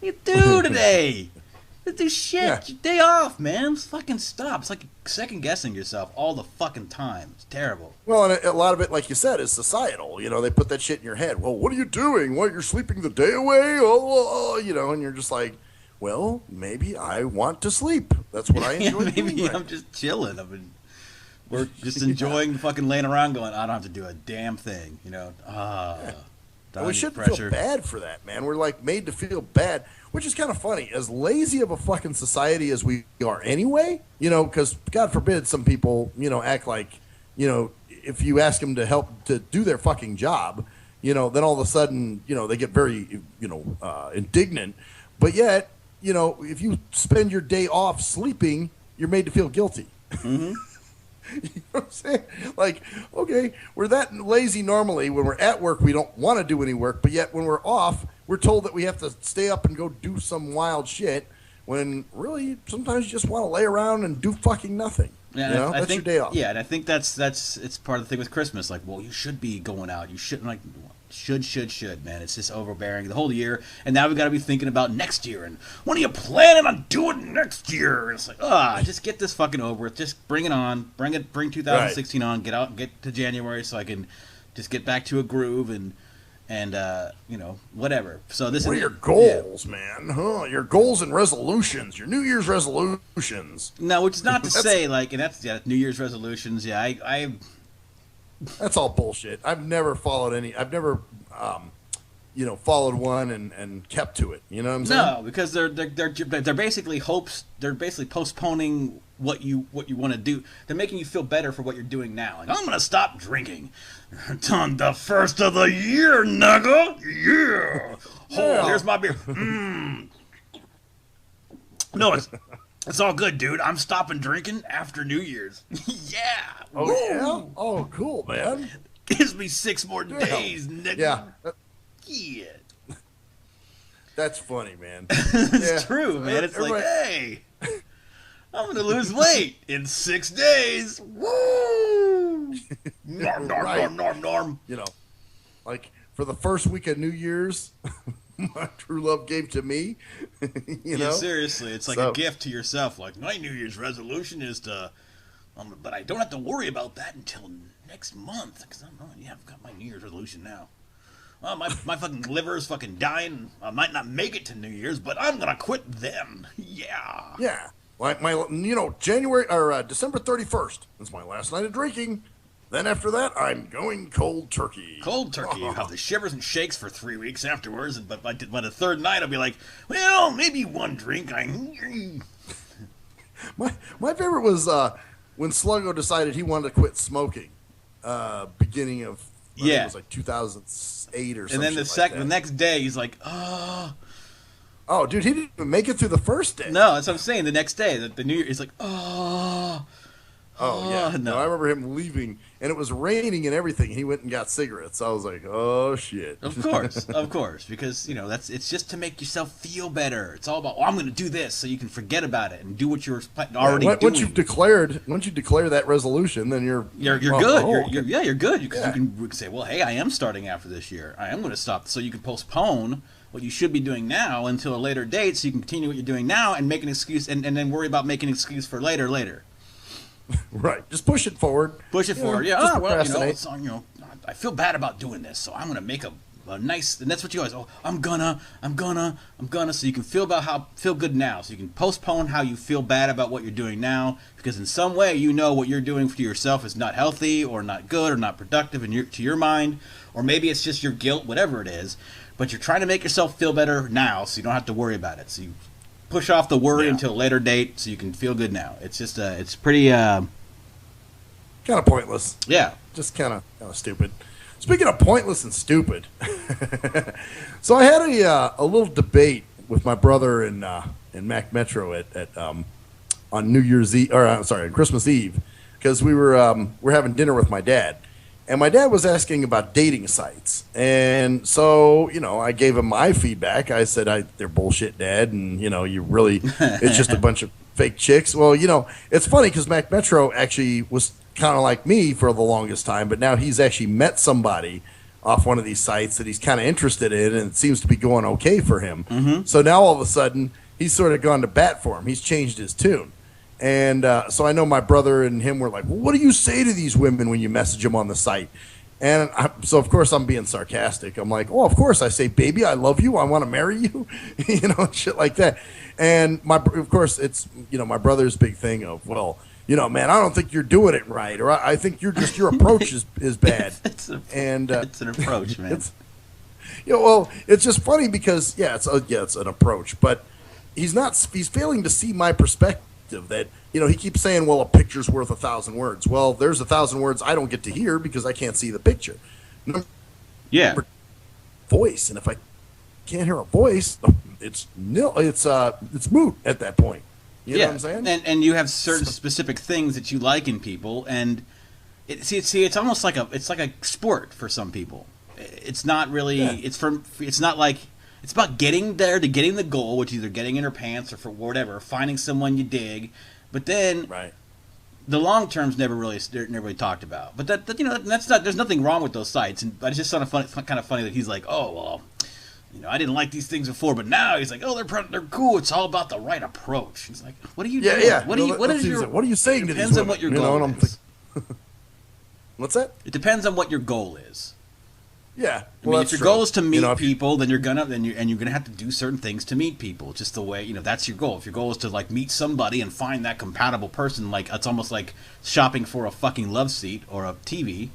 What do you do today? Do shit. Yeah. Your day off, man. Just fucking stop. It's like second guessing yourself all the fucking time. It's terrible. Well, and a lot of it, like you said, is societal. They put that shit in your head. Well, what are you doing? What, you're sleeping the day away? And you're just like, well, maybe I want to sleep. That's what I enjoy doing. Maybe I'm just chilling. We're just enjoying fucking laying around going, I don't have to do a damn thing, We shouldn't feel bad for that, man. We're like made to feel bad, which is kind of funny. As lazy of a fucking society as we are anyway, because God forbid some people, act like, if you ask them to help to do their fucking job, then all of a sudden, they get very, indignant. But yet, if you spend your day off sleeping, you're made to feel guilty. Mm-hmm. You know what I'm saying? Like, okay, we're that lazy normally. When we're at work, we don't want to do any work. But yet, when we're off, we're told that we have to stay up and go do some wild shit. When really, sometimes you just want to lay around and do fucking nothing. Yeah, that's your day off. Yeah, and I think that's it's part of the thing with Christmas. Like, well, you should be going out. You shouldn't, like, should, man. It's just overbearing the whole year. And now we've got to be thinking about next year. And when are you planning on doing next year? And it's like, just get this fucking over with. Just bring it on. Bring 2016 on. Get to January so I can just get back to a groove and whatever. So this what are your goals, man? Your goals and resolutions. Your New Year's resolutions. No, which is not to say, like, and that's New Year's resolutions. Yeah, I that's all bullshit. I've never followed any. I've never, followed one and kept to it. You know what I'm saying? No, because they're basically hopes. They're basically postponing what you want to do. They're making you feel better for what you're doing now. Like, I'm gonna stop drinking on the first of the year, nigga. Yeah. Oh, here's my beer. No, it's all good, dude. I'm stopping drinking after New Year's. Yeah. Oh, yeah? Oh, cool, man. Gives me 6 more days, nigga. Yeah. Yeah. That's funny, man. It's true, man. It's like, hey, I'm going to lose weight in 6 days. Woo! Norm. Like, for the first week of New Year's, my true love gave to me. Yeah, seriously, it's like a gift to yourself. Like, my New Year's resolution is to, but I don't have to worry about that until next month because I've got my New Year's resolution now. Well, my fucking liver is fucking dying. I might not make it to New Year's, but I'm gonna quit then. Yeah. Yeah. Like January or December 31st. That's my last night of drinking. Then after that, I'm going cold turkey. Cold turkey. You have the shivers and shakes for 3 weeks afterwards, but by the third night, I'll be like, well, maybe one drink. My favorite was when Sluggo decided he wanted to quit smoking. Beginning of it was like 2008 or something. And then the next day, he's like, oh. Oh, dude, he didn't even make it through the first day. No, that's what I'm saying. The next day, the New Year, he's like, oh. Oh yeah, Oh, no. no. I remember him leaving, and it was raining and everything. He went and got cigarettes. I was like, oh shit. Of course, because it's just to make yourself feel better. It's all about, I'm going to do this, so you can forget about it and do what you're already doing. Once you declare that resolution, then you're good. oh, You're good because Yeah. you can say, well, hey, I am starting after this year. I am going to stop, so you can postpone what you should be doing now until a later date, so you can continue what you're doing now and make an excuse, and then worry about making an excuse for later. Right. Just push it forward. Push it forward. Yeah. just Oh, well, procrastinate. I feel bad about doing this, so I'm gonna make a nice. And that's what you always. Oh, I'm gonna. So you can feel good now. So you can postpone how you feel bad about what you're doing now, because in some way you know what you're doing for yourself is not healthy or not good or not productive to your mind, or maybe it's just your guilt, whatever it is. But you're trying to make yourself feel better now, so you don't have to worry about it. So you push off the worry until a later date, so you can feel good now. It's just it's pretty Kind of pointless. yeah. Just kind of stupid. Speaking of pointless and stupid, so I had a little debate with my brother and Mac Metro at on New Year's Eve, or I'm sorry, Christmas Eve, because we're having dinner with my dad, and my dad was asking about dating sites, and so I gave him my feedback. I said they're bullshit, Dad, and it's just a bunch of fake chicks. Well, it's funny because Mac Metro actually was kind of like me for the longest time, but now he's actually met somebody off one of these sites that he's kind of interested in, and it seems to be going okay for him. Mm-hmm. So now all of a sudden he's sort of gone to bat for him. He's changed his tune. And so I know my brother and him were like, well, what do you say to these women when you message them on the site? And so, of course, I'm being sarcastic. I'm like, oh, of course. I say, baby, I love you. I want to marry you, shit like that. And of course, it's, my brother's big thing of, well, man, I don't think you're doing it right, or I think your approach is bad. It's an approach, man. It's just funny because it's an approach, but he's failing to see my perspective. That he keeps saying, well, a picture's worth 1,000 words. Well, there's 1,000 words I don't get to hear because I can't see the picture. Voice, and if I can't hear a voice, it's nil. It's moot at that point. You know what I'm saying? And you have certain specific things that you like in people, and it's almost like it's like a sport for some people. It's not really. Yeah. It's not like. It's about getting there to getting the goal, which is either getting in her pants or for whatever, finding someone you dig. But then, the long term's never really talked about. But that's not. There's nothing wrong with those sites, but it's just kind of funny that he's like, oh well, I didn't like these things before, but now he's like, oh, they're cool. It's all about the right approach. He's like, what are you doing? Yeah. What are you saying to these women? Depends on what your goal is. What's that? It depends on what your goal is. Yeah, if your goal is to meet people, then you're gonna have to do certain things to meet people. Just the way that's your goal. If your goal is to meet somebody and find that compatible person, it's almost like shopping for a fucking love seat or a TV.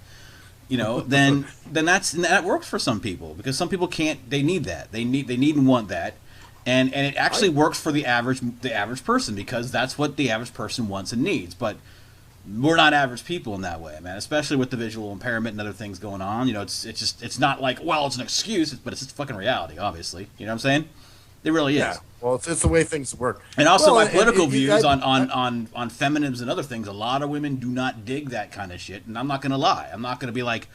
Then that works for some people because some people can't. They need that. They need and want that, and it actually works for the average person because that's what the average person wants and needs. But we're not average people in that way, man. Especially with the visual impairment and other things going on. It's not like, well, it's an excuse, but it's just fucking reality, obviously. You know what I'm saying? It really is. Yeah. Well, it's the way things work. And also my political views on feminism and other things. A lot of women do not dig that kind of shit, and I'm not gonna lie. I'm not gonna be like,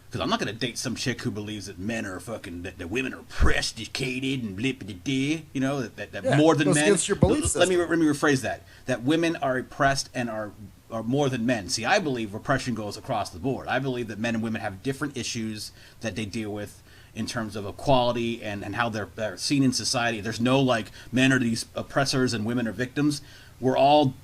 because I'm not gonna date some chick who believes that men are that women are presticated and blippity that more than men. Against your belief system. Let me rephrase that. That women are oppressed and are more than men. See, I believe repression goes across the board. I believe that men and women have different issues that they deal with in terms of equality and how they're seen in society. There's no men are these oppressors and women are victims. We all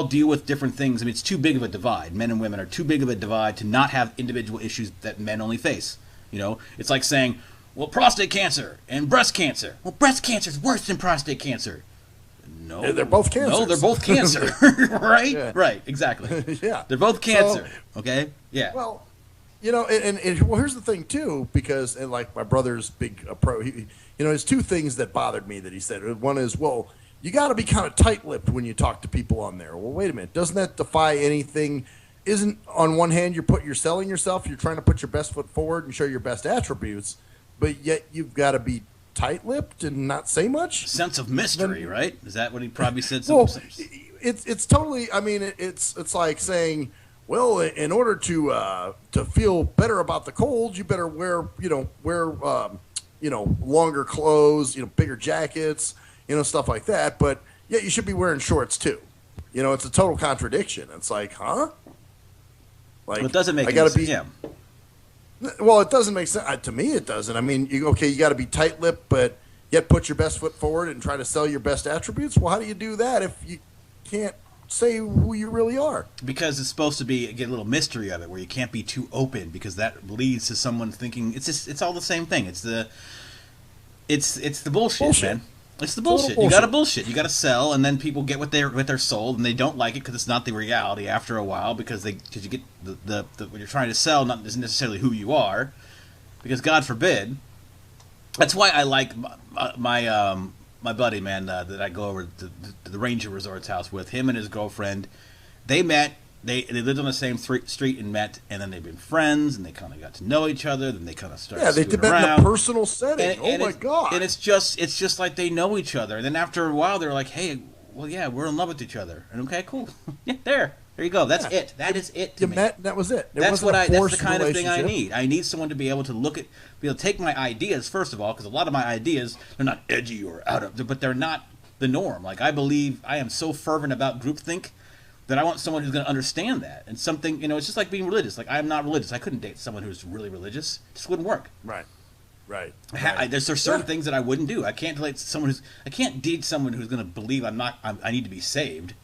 deal with different things. I mean, it's too big of a divide. Men and women are too big of a divide to not have individual issues that men only face. It's like saying, well, prostate cancer and breast cancer. Well, breast cancer is worse than prostate cancer. No, they're both cancer. No, they're both cancer. Right? Yeah. Right, exactly. Yeah. They're both cancer. Okay? Yeah. Well, and here's the thing, too, because, and my brother's big approach, there's two things that bothered me that he said. One is, well, you got to be kind of tight-lipped when you talk to people on there. Well, wait a minute. Doesn't that defy anything? Isn't, on one hand, you're selling yourself, you're trying to put your best foot forward and show your best attributes, but yet you've got to be tight-lipped and not say much. Sense of mystery, right? Is that what he probably said? Well, it's totally. I mean, it's like saying, well, in order to feel better about the cold, you better wear longer clothes, bigger jackets, stuff like that. But yeah, you should be wearing shorts too. It's a total contradiction. It's like, huh? Like, well, it doesn't make any sense. Yeah. Well, it doesn't make sense to me. It doesn't. I mean, you got to be tight-lipped, but yet put your best foot forward and try to sell your best attributes. Well, how do you do that if you can't say who you really are? Because it's supposed to get a little mystery of it, where you can't be too open, because that leads to someone thinking it's all the same thing. It's the bullshit, man. It's the bullshit. You got to bullshit. You got to sell, and then people get what they're sold, and they don't like it because it's not the reality after a while. Because you get the what you're trying to sell isn't necessarily who you are. Because God forbid. That's why I like my buddy, man, that I go over to the Ranger Resorts house with. Him and his girlfriend, they met. They lived on the same street and met, and then they've been friends, and they kind of got to know each other. Then they kind of started. Yeah, they did that in a personal setting. And my god! And it's just like they know each other. And then after a while, they're like, "Hey, well, yeah, we're in love with each other." And okay, cool. Yeah, there you go. That's it. That is it. You met. That was it. That's the kind of thing I need. I need someone to be able to be able to take my ideas first of all, because a lot of my ideas, they're not edgy or out of, but they're not the norm. Like, I am so fervent about groupthink that I want someone who's going to understand that. And something, it's just like being religious. Like, I'm not religious. I couldn't date someone who's really religious. It just wouldn't work. Right. There's certain things that I wouldn't do. I can't date someone who's going to believe I need to be saved.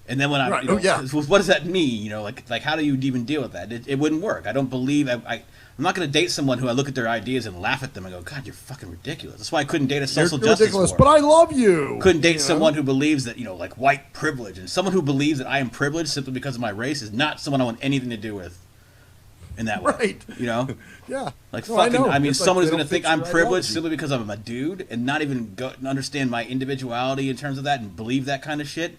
And then when what does that mean? Like how do you even deal with that? It wouldn't work. I don't believe I'm not going to date someone who I look at their ideas and laugh at them and go, God, you're fucking ridiculous. That's why I couldn't date a social justice ridiculous, warrior. But I love you. Couldn't date someone who believes that, like white privilege. And someone who believes that I am privileged simply because of my race is not someone I want anything to do with in that way. Right. Yeah. Like, someone who's going to think I'm privileged simply because I'm a dude and not even understand my individuality in terms of that and believe that kind of shit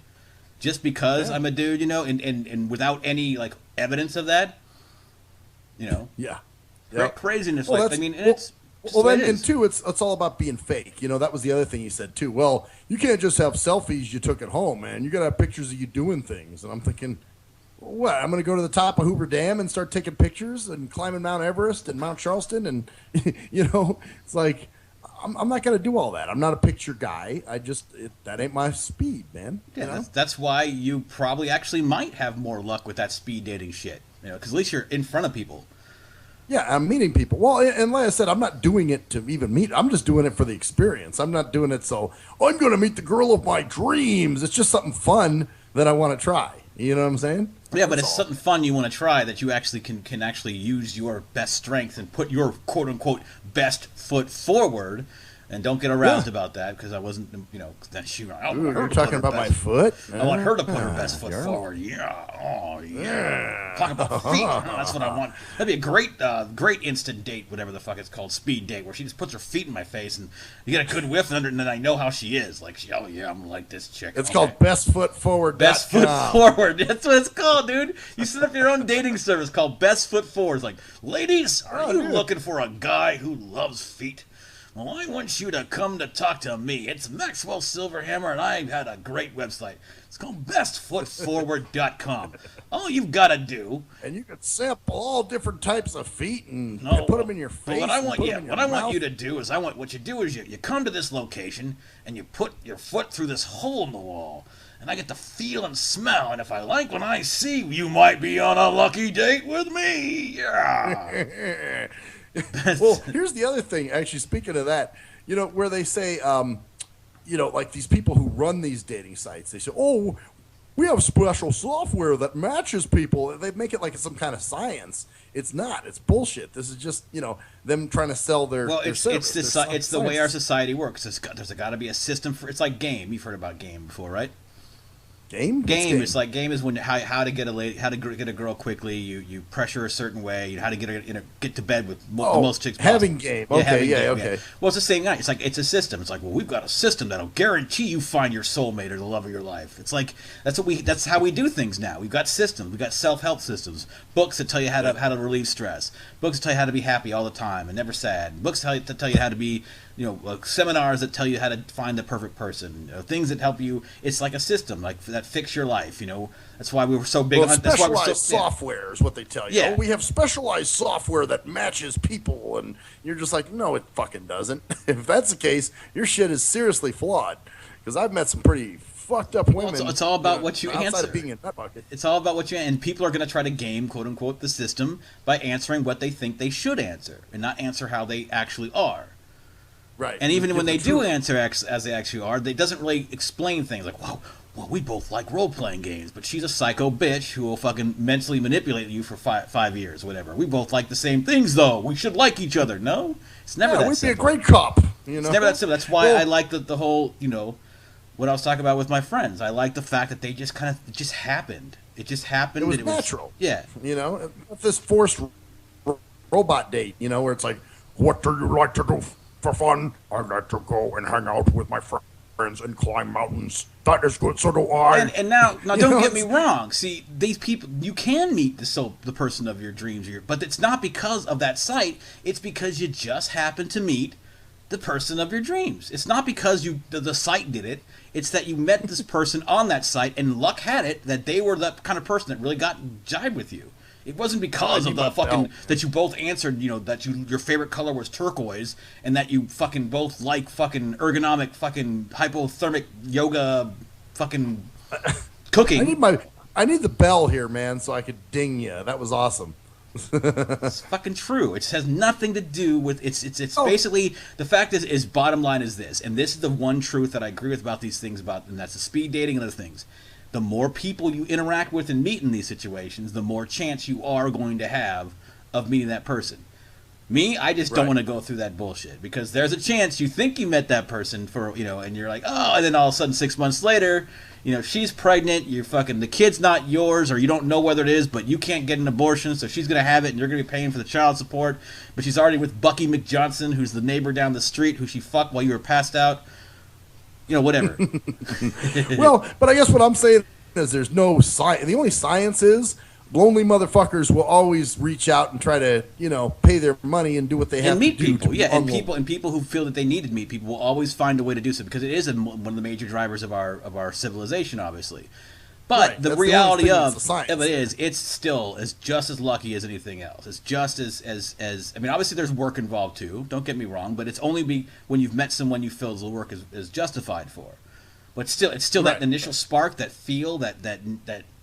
just because I'm a dude, and without any, like, evidence of that, Yeah. Craziness. Well, it's and two, it's all about being fake. That was the other thing he said too. Well, you can't just have selfies you took at home, man. You got to have pictures of you doing things. And I'm thinking, what? I'm going to go to the top of Hoover Dam and start taking pictures and climbing Mount Everest and Mount Charleston, and it's like I'm not going to do all that. I'm not a picture guy. That ain't my speed, man. Yeah, that's why you probably actually might have more luck with that speed dating shit. Because at least you're in front of people. Yeah, I'm meeting people. Well, and like I said, I'm not doing it to even meet. I'm just doing it for the experience. I'm not doing it so, I'm going to meet the girl of my dreams. It's just something fun that I want to try. You know what I'm saying? Yeah, but it's something fun you want to try that you actually can actually use your best strength and put your quote-unquote best foot forward. And don't get aroused about that, because I wasn't, that she. You're talking about my foot? I want her to put her best foot forward. Yeah. Oh, yeah. Talking about feet. That's what I want. That'd be a great instant date, whatever the fuck it's called, speed date, where she just puts her feet in my face and you get a good whiff, and then I know how she is. Like, oh, yeah, I'm like this chick. It's called Best Foot Forward. Best Foot Forward. That's what it's called, dude. You set up your own dating service called Best Foot Forward. It's like, ladies, are you looking for a guy who loves feet? Well, I want you to come to talk to me. It's Maxwell Silverhammer, and I've had a great website. It's called bestfootforward.com. All you've got to do... And you can sample all different types of feet and put them in your face. What I want you to do is, what you do is you come to this location, and you put your foot through this hole in the wall. And I get to feel and smell, and if I like what I see, you might be on a lucky date with me. Yeah. Well, here's the other thing, actually, speaking of that, where they say, like these people who run these dating sites, they say, oh, we have special software that matches people. They make it like it's some kind of science. It's not. It's bullshit. This is just, them trying to sell their service. It's the way our society works. There's got to be a system for, it's like game. You've heard about game before, right? Game? What's Game. It's like game is when how to get a lady, how to get a girl quickly. You pressure a certain way. You know, how to get her get to bed with the most chicks possible. Having game. Okay, yeah, okay. Yeah. Well, it's the same guy. It's like it's a system. It's like, well, we've got a system that'll guarantee you find your soulmate or the love of your life. It's like that's how we do things now. We've got systems. We've got self-help systems. Books that tell you how to relieve stress. Books that tell you how to be happy all the time and never sad. Books that tell you how to be, seminars that tell you how to find the perfect person. Things that help you. It's like a system, like that fix your life. That's why we were so big on. That's why specialized software is what they tell you. Yeah. We have specialized software that matches people, and you're just like, no, it fucking doesn't. If that's the case, your shit is seriously flawed. Because I've met some pretty fucked up women. Well, it's all about what you outside answer. Of being a nut bucket. It's all about what you, and people are going to try to game, quote unquote, the system by answering what they think they should answer and not answer how they actually are. Right. And even when they do answer as they actually are, it doesn't really explain things like, wow, well, we both like role-playing games, but she's a psycho bitch who will fucking mentally manipulate you for 5 years, whatever. We both like the same things, though. We should like each other. No? It's never that we'd simple. Be a great cop. It's never that simple. That's why I like the whole, what I was talking about with my friends. I like the fact that they just it just happened. It just happened. It was natural. Yeah. This forced robot date, where it's like, what do you like to do for fun? I like to go and hang out with my friends and climb mountains. That is good, so do I. And now don't get me wrong. See, these people, you can meet the person of your dreams, but it's not because of that site. It's because you just happen to meet the person of your dreams. It's not because the site did it. It's that you met this person on that site, and luck had it that they were the kind of person that really got jive with you. It wasn't because of the fucking that you both answered, that your favorite color was turquoise, and that you fucking both like fucking ergonomic fucking hypothermic yoga fucking cooking. I need the bell here, man, so I could ding you. That was awesome. It's fucking true. It has nothing to do with it's basically the fact is bottom line is this, and this is the one truth that I agree with about these things and that's the speed dating and other things. The more people you interact with and meet in these situations, the more chance you are going to have of meeting that person. Me, I just don't want to go through that bullshit because there's a chance you think you met that person and you're like, oh, and then all of a sudden 6 months later, she's pregnant, the kid's not yours, or you don't know whether it is, but you can't get an abortion, so she's going to have it and you're going to be paying for the child support, but she's already with Bucky McJohnson, who's the neighbor down the street who she fucked while you were passed out. Whatever. Well, but I guess what I'm saying is there's no science. The only science is lonely motherfuckers will always reach out and try to, pay their money and do what they have to do. And meet people, and people who feel that they need to meet people will always find a way to do so because it is one of the major drivers of our civilization, obviously. But the reality of it is, it's still just as lucky as anything else. It's just as I mean, obviously there's work involved too. Don't get me wrong, but it's only when you've met someone you feel the work is justified for. But still, it's still that initial spark, that feel, that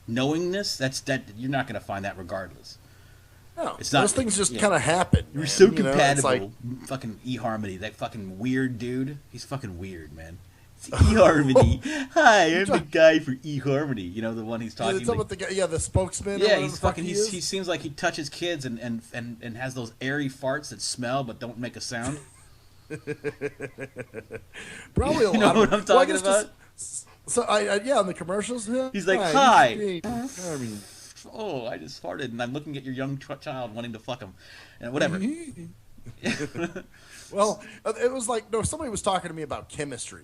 knowingness. That you're not going to find that regardless. No, it's not. Those things just kind of happen. You're so compatible. Fucking eHarmony, that fucking weird dude. He's fucking weird, man. eHarmony. Hi, I'm the guy for eHarmony. The one he's talking to. The spokesman. Yeah, he's fucking. He seems like he touches kids and has those airy farts that smell but don't make a sound. Probably a lot. You know what I'm talking about? So on the commercials. He's like, hi. Oh, I just farted, and I'm looking at your young child wanting to fuck him, and whatever. Well, it was like somebody was talking to me about chemistry.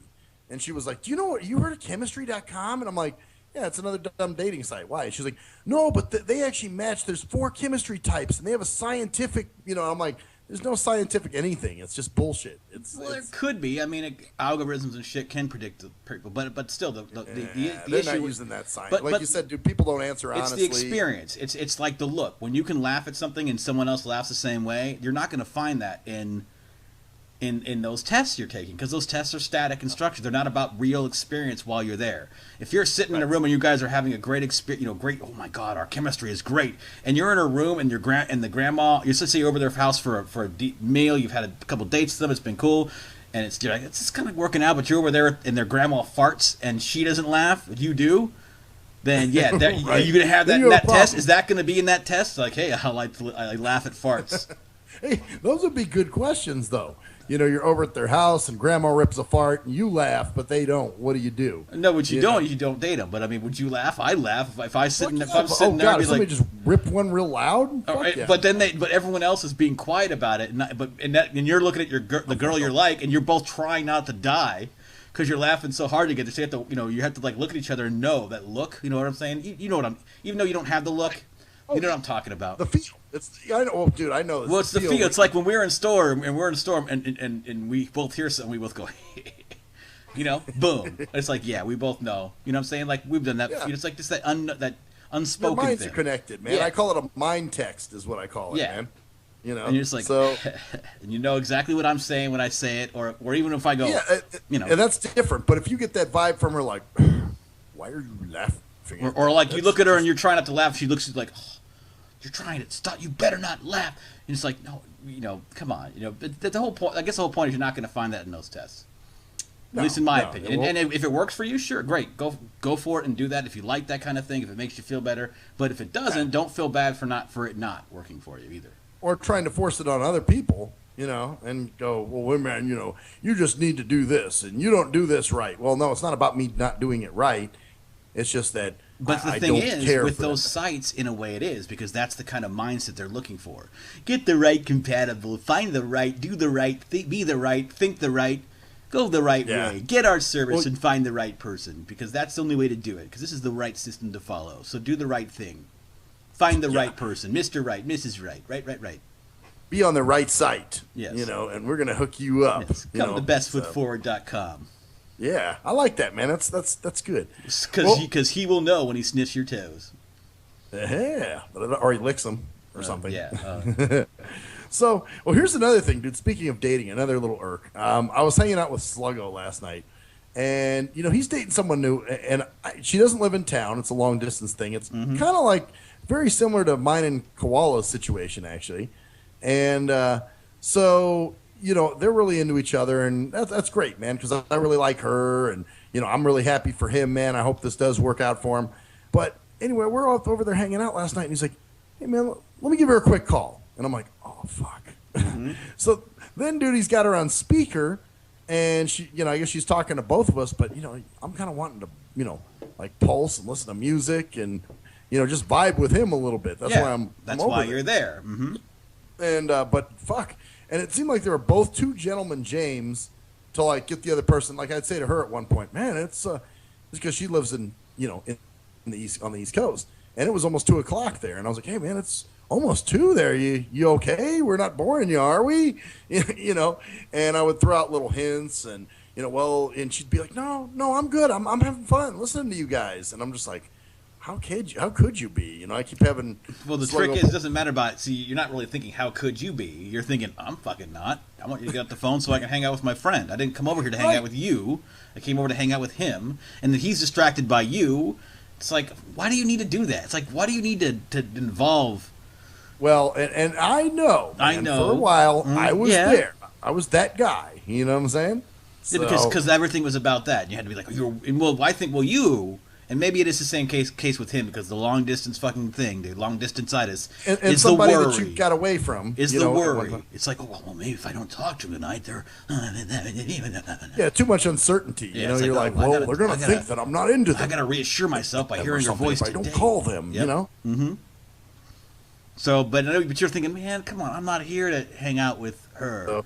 And she was like, do you know what, you heard of chemistry.com? And I'm like, yeah, it's another dumb dating site. Why? She's like, no, but they actually match. There's 4 chemistry types, and they have a scientific, I'm like, there's no scientific anything. It's just bullshit. There could be. I mean, algorithms and shit can predict people, but still, the they're issue not using that science. Like you said, dude, people don't answer honestly. It's the experience. It's like the look. When you can laugh at something and someone else laughs the same way, you're not going to find that in those tests you're taking, because those tests are static and structured. They're not about real experience while you're there. If you're sitting in a room and you guys are having a great experience, great, oh my god, our chemistry is great, and you're in a room and the grandma, you're say you're over their house for a meal, you've had a couple dates with them, it's been cool, and it's just kind of working out, but you're over there and their grandma farts and she doesn't laugh, but you do. Then are you gonna have that in that test? Is that gonna be in that test? Like, hey, I laugh at farts. Hey, those would be good questions, though. you know, you're over at their house and grandma rips a fart and you laugh, but they don't. What do you do? No, but you don't date them. But I mean, would you laugh? I laugh if I'm sitting there God, and be somebody like, just rip one real loud. Yeah. But everyone else is being quiet about it, and you're looking at the girl you're like, and you're both trying not to die because you're laughing so hard together. So you have to like look at each other and know that look. You know what I'm saying? You know what I'm. Even though you don't have the look, you know what I'm talking about. The feel. I know, oh, dude. I know. Well, it's the feel. It's like when we're in storm and we both hear something, we both go, you know, boom. It's like, yeah, we both know. You know what I'm saying? Like we've done that. Yeah. It's like just that unspoken Your minds thing. Are connected, man. Yeah. I call it a mind text, is what I call it, man. You know, and you're just like, so, and you know exactly what I'm saying when I say it, or even if I go, you know, and that's different. But if you get that vibe from her, like, why are you laughing? Or like you look at her and you're trying not to laugh, she looks like, oh, you're trying to stop. You better not laugh. And it's like, no, you know, come on, you know. The whole point. I guess the whole point is you're not going to find that in those tests. At least in my opinion. And if it works for you, sure, great. Go for it and do that if you like that kind of thing, if it makes you feel better. But if it doesn't, don't feel bad for it not working for you either. Or trying to force it on other people, you know, and go, well, wait, man, you know, you just need to do this, and you don't do this right. Well, no, it's not about me not doing it right. It's just that But the thing is, with those sites, in a way it is, because that's the kind of mindset they're looking for. Get the right compatible, find the right, do the right, be the right, think the right, go the right way. Get our service and find the right person, because that's the only way to do it, because this is the right system to follow. So do the right thing. Find the right person, Mr. Right, Mrs. Right, right. Be on the right site, yes. You know, and we're going to hook you up. Yes. Come to bestfootforward.com. Yeah, I like that, man. That's good. Because he will know when he sniffs your toes. Yeah, or he licks them or something. Yeah. So, well, here's another thing, dude. Speaking of dating, another little irk. I was hanging out with Sluggo last night, and you know he's dating someone new, and she doesn't live in town. It's a long distance thing. It's kind of like very similar to mine and Koala's situation, actually, and so. You know, they're really into each other, and that's great, man, because I really like her, and, you know, I'm really happy for him, man. I hope this does work out for him. But anyway, we're all over there hanging out last night, and he's like, hey, man, let me give her a quick call. And I'm like, oh, fuck. Mm-hmm. So then, dude, he's got her on speaker, and she, you know, I guess she's talking to both of us, but, you know, I'm kind of wanting to, you know, like pulse and listen to music and, you know, just vibe with him a little bit. That's why That's why you're there. Mm-hmm. And, but fuck. And it seemed like they were both two gentlemen, James, to like get the other person. Like I'd say to her at one point, man, it's because she lives in, you know, in the east, on the East Coast, and it was almost 2:00 there. And I was like, hey, man, it's almost 2 there. You okay? We're not boring you, are we? You know. And I would throw out little hints, and you know, well, and she'd be like, no, I'm good. I'm having fun listening to you guys. And I'm just like, how could you be? You know, I keep having. Well, the trick is, it doesn't matter about. See, you're not really thinking, how could you be? You're thinking, I'm fucking not. I want you to get off the phone so I can hang out with my friend. I didn't come over here to hang out with you. I came over to hang out with him, and then he's distracted by you. It's like, why do you need to do that? It's like, why do you need to involve? Well, and I know. I know. For a while, I was there. I was that guy. You know what I'm saying? Yeah, because everything was about that. You had to be like, you. And maybe it is the same case with him, because the long distance fucking thing, the long distance itis, and is somebody the worry. that you got away from is the worry. It's like, well, maybe if I don't talk to him tonight, they're too much uncertainty. Yeah, you know, you're like, well, they're gonna think that I'm not into them. I gotta reassure myself by hearing your voice if I don't call them. Yep. You know. Mm-hmm. So, but you're thinking, man, come on, I'm not here to hang out with her.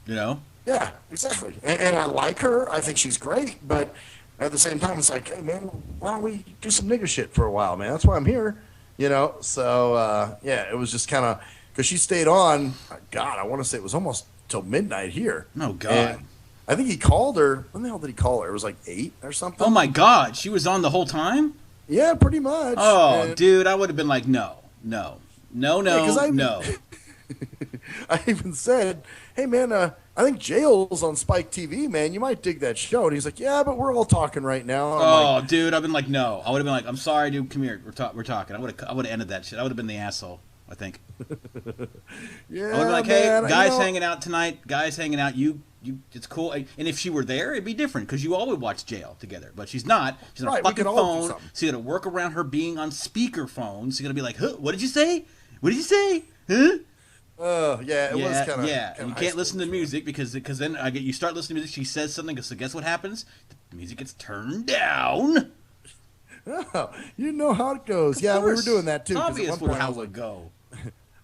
You know. Yeah, exactly. And I like her. I think she's great, but. At the same time, it's like, hey, man, why don't we do some nigga shit for a while, man? That's why I'm here, you know? So, it was just kind of, because she stayed on, God, I want to say it was almost till midnight here. Oh, God. And I think he called her, when the hell did he call her? It was like 8 or something? Oh, my God, she was on the whole time? Yeah, pretty much. Oh, dude, I would have been like, no. I even said, hey, man, I think Jail's on Spike TV, man. You might dig that show. And he's like, yeah, but we're all talking right now. I'm dude, I've been like, no. I would have been like, I'm sorry, dude, come here. We're talking. I would have ended that shit. I would have been the asshole, I think. Yeah, I would have been like, hey, guys hanging out tonight. Guys hanging out. You, it's cool. And if she were there, it'd be different, because you all would watch Jail together. But she's not. She's on a fucking phone. So you got to work around her being on speakerphone. So you got to be like, huh, what did you say? What did you say? Huh? Yeah, it was kind of. Yeah, and you can't listen to music because then you start listening to music. She says something. So guess what happens? The music gets turned down. Oh, you know how it goes. Yeah, we were doing that too. It's obvious at one point how it would go.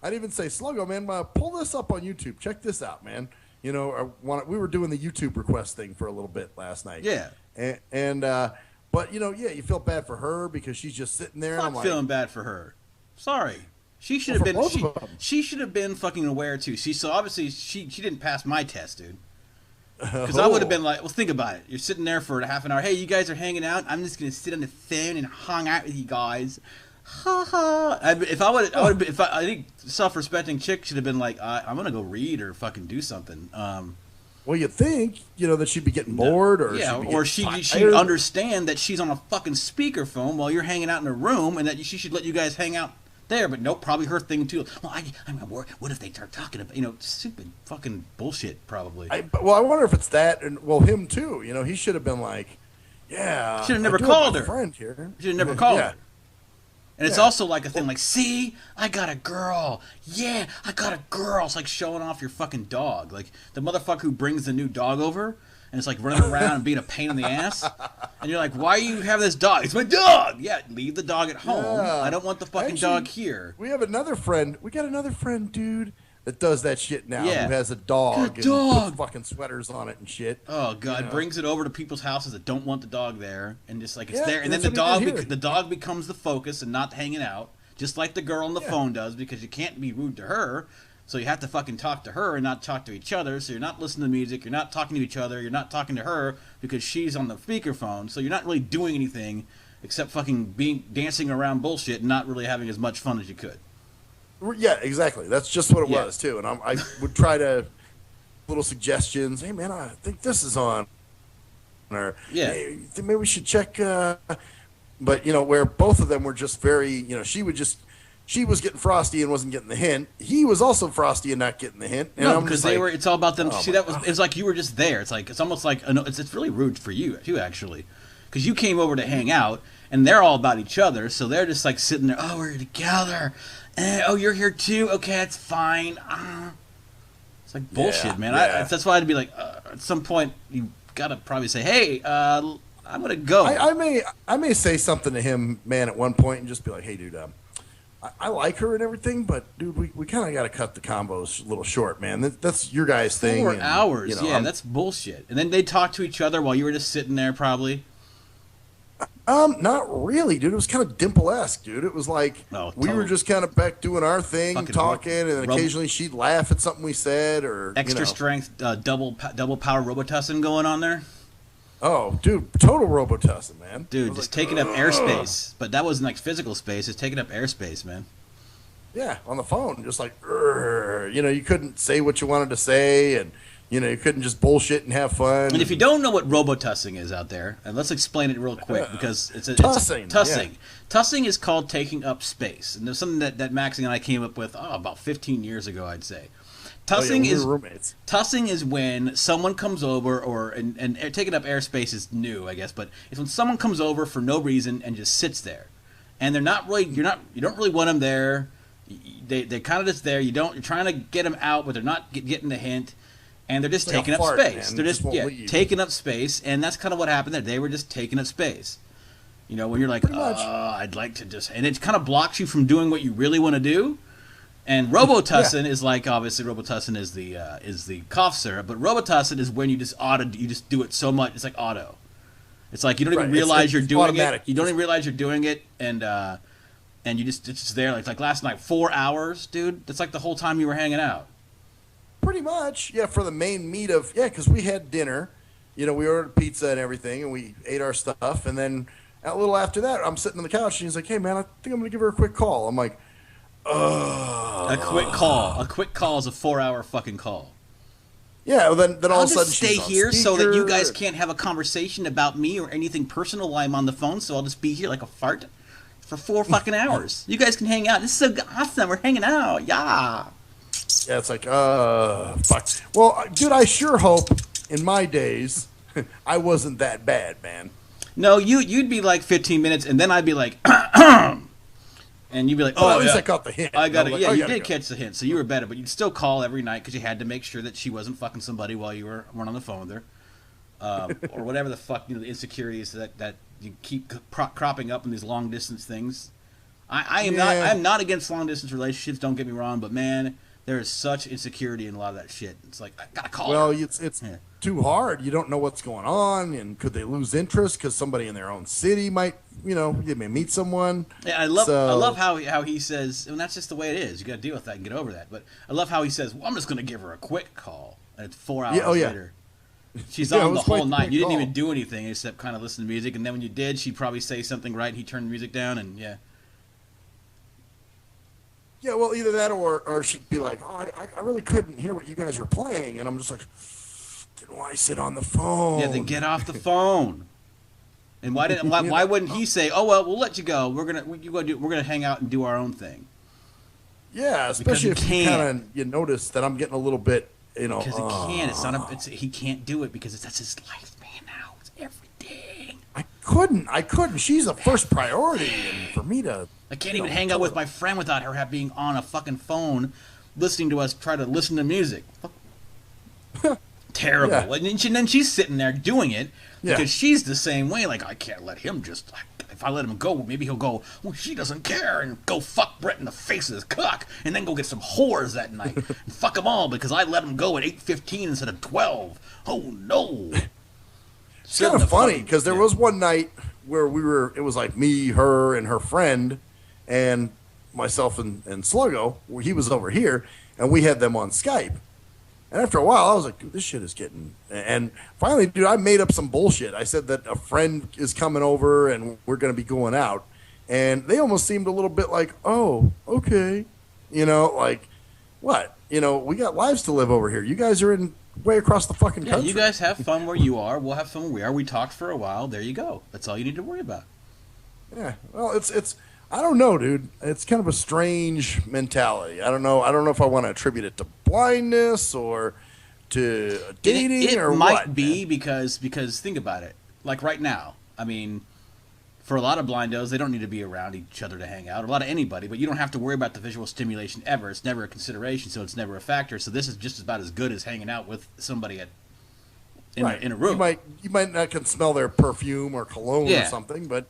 I'd even say, Sluggo, man, pull this up on YouTube. Check this out, man. You know, we were doing the YouTube request thing for a little bit last night. Yeah. But you know, yeah, you feel bad for her because she's just sitting there. I'm feeling bad for her. Sorry. She should have been. She should have been fucking aware too. So obviously she didn't pass my test, dude. Because I would have been like, well, think about it. You're sitting there for half an hour. Hey, you guys are hanging out. I'm just gonna sit on the phone and hang out with you guys. Ha ha. I think self-respecting chick should have been like, I'm gonna go read or fucking do something. Well, you'd think, you know, that she'd be getting bored, or she'd understand that she's on a fucking speakerphone while you're hanging out in a room, and that she should let you guys hang out there. But nope, probably her thing too. Well, I'm worried. What if they start talking about, stupid fucking bullshit? Probably. I wonder if it's that, and him too. You know, he should have been like, yeah. Should have never called her. Friend here. Should have never called her. And it's also like a thing like, see, I got a girl. Yeah, I got a girl. It's like showing off your fucking dog. Like the motherfucker who brings the new dog over and it's like running around and being a pain in the ass. And you're like, why you have this dog? It's my dog. Yeah, leave the dog at home. Yeah. I don't want the fucking dog here. We have another friend. We got another friend, dude, that does that shit now. Yeah. Who has a dog and puts fucking sweaters on it and shit. Oh god, brings it over to people's houses that don't want the dog there, and just like it's there, and then the dog becomes the focus and not hanging out, just like the girl on the phone does, because you can't be rude to her, so you have to fucking talk to her and not talk to each other. So you're not listening to music, you're not talking to each other, you're not talking to her because she's on the speakerphone, so you're not really doing anything except fucking dancing around bullshit and not really having as much fun as you could. Yeah, exactly. That's just what it was too. And I would try to little suggestions. Hey, man, I think this is on. Or hey, maybe we should check. But where both of them were just very, she was getting frosty and wasn't getting the hint. He was also frosty and not getting the hint. And no, because it's all about them. See, it's like you were just there. It's almost like it's really rude for you too, actually, because you came over to hang out and they're all about each other, so they're just like sitting there. Oh, we're together. Oh, you're here too? Okay, that's fine. It's like bullshit, man. Yeah. That's why I'd be like, at some point, you gotta probably say, hey, I'm gonna go. I may say something to him, man, at one point and just be like, hey, dude, I like her and everything, but, dude, we kind of got to cut the combos a little short, man. That's your guys' thing. 4 hours, that's bullshit. And then they talk to each other while you were just sitting there, probably. Not really, dude. It was kind of Dimple-esque, dude. It was like we were just kind of back doing our thing, talking, and occasionally she'd laugh at something we said, or extra strength, double power Robitussin going on there. Oh, dude, total Robitussin, man. Dude, just taking up airspace, but that wasn't like physical space. It's taking up airspace, man. Yeah, on the phone, just like, you couldn't say what you wanted to say, and you couldn't just bullshit and have fun. And if you don't know what Robotussing is out there, and let's explain it real quick, because it's tussing. Tussing. Yeah. Tussing is called taking up space. And there's something that Maxie and I came up with about 15 years ago, I'd say. Tussing is when someone comes over, and taking up airspace is new, I guess, but it's when someone comes over for no reason and just sits there. And they're not really, you don't really want them there. They're kind of just there. You're trying to get them out, but they're not getting the hint. And they're just taking up space. They're just taking up space, and that's kind of what happened there. They were just taking up space. When you're like, I'd like to just, and it kind of blocks you from doing what you really want to do. And Robitussin is like, obviously Robitussin is the cough syrup, but Robitussin is when you just do it so much. It's like auto. It's like you don't even realize you're doing automatic. You don't even realize you're doing it, and it's just there. Like last night, 4 hours, dude. That's like the whole time you were hanging out. Pretty much, yeah, for the main meat of, because we had dinner, we ordered pizza and everything, and we ate our stuff, and then a little after that, I'm sitting on the couch, and he's like, hey, man, I think I'm going to give her a quick call. I'm like, A quick call. A quick call is a 4-hour fucking call. Yeah, well, then all of a sudden stay here so that you guys can't have a conversation about me or anything personal while I'm on the phone, so I'll just be here like a fart for 4 fucking hours. You guys can hang out. This is so awesome. We're hanging out. Yeah. Yeah, it's like, fuck. Well, dude, I sure hope in my days I wasn't that bad, man. No, you'd be like 15 minutes, and then I'd be like, and And you'd be like, But oh, at least yeah, I caught the hint. I got it. Like, Yeah, I you gotta did go. catch the hint, so you were better. But you'd still call every night because you had to make sure that she wasn't fucking somebody while you weren't on the phone with her, or whatever the fuck the insecurities that you keep cropping up in these long distance things. I'm not against long distance relationships. Don't get me wrong, but man, there is such insecurity in a lot of that shit. It's like I gotta call Well, her. it's too hard. You don't know what's going on, and could they lose interest because somebody in their own city might, they may meet someone. Yeah, I love how he says, and that's just the way it is. You got to deal with that and get over that. But I love how he says, "Well, I'm just going to give her a quick call," and it's 4 hours later. She's Yeah, it on the was quite whole the night. quick You didn't call. even do anything except kind of listen to music, and then when you did, she'd probably say something right, and he turned the music down, and yeah. Yeah, well, either that or she'd be like, "Oh, I really couldn't hear what you guys were playing," and I'm just like, "Then why sit on the phone?" Yeah, then get off the phone. And why wouldn't he say, "Oh well, we'll let you go. We're gonna hang out and do our own thing." Yeah, especially Because if he you can't. you notice that I'm getting a little bit, Because it can't. It's not. He can't do it because that's his life, man. Now it's everything. I couldn't. She's a first priority, and for me to. I can't even hang out with my friend without her being on a fucking phone, listening to us try to listen to music. Terrible. Yeah. And then she's sitting there doing it because Yeah. she's the same way. Like, I can't let him just. If I let him go, maybe he'll go, well, she doesn't care, and go fuck Brett in the face of his cock, and then go get some whores that night. And fuck them all because I let him go at 8:15 instead of 12. Oh, no. It's kind of funny because there was one night where it was like me, her, and her friend, and myself and Sluggo, where he was over here, and we had them on Skype. And after a while, I was like, dude, this shit is getting... And finally, dude, I made up some bullshit. I said that a friend is coming over and we're going to be going out. And they almost seemed a little bit like, oh, okay. Like, what? We got lives to live over here. You guys are way across the fucking Yeah, country. you guys have fun where you are. We'll have fun where we are. We talked for a while. There you go. That's all you need to worry about. Yeah. Well, it's I don't know, dude. It's kind of a strange mentality. I don't know if I want to attribute it to blindness or to dating it or might what. be Man. because think about it. Like right now, I mean, for a lot of blindos, they don't need to be around each other to hang out. A lot of anybody, but you don't have to worry about the visual stimulation ever. It's never a consideration, so it's never a factor. So this is just about as good as hanging out with somebody in a room. You might not can smell their perfume or cologne Yeah. or something, but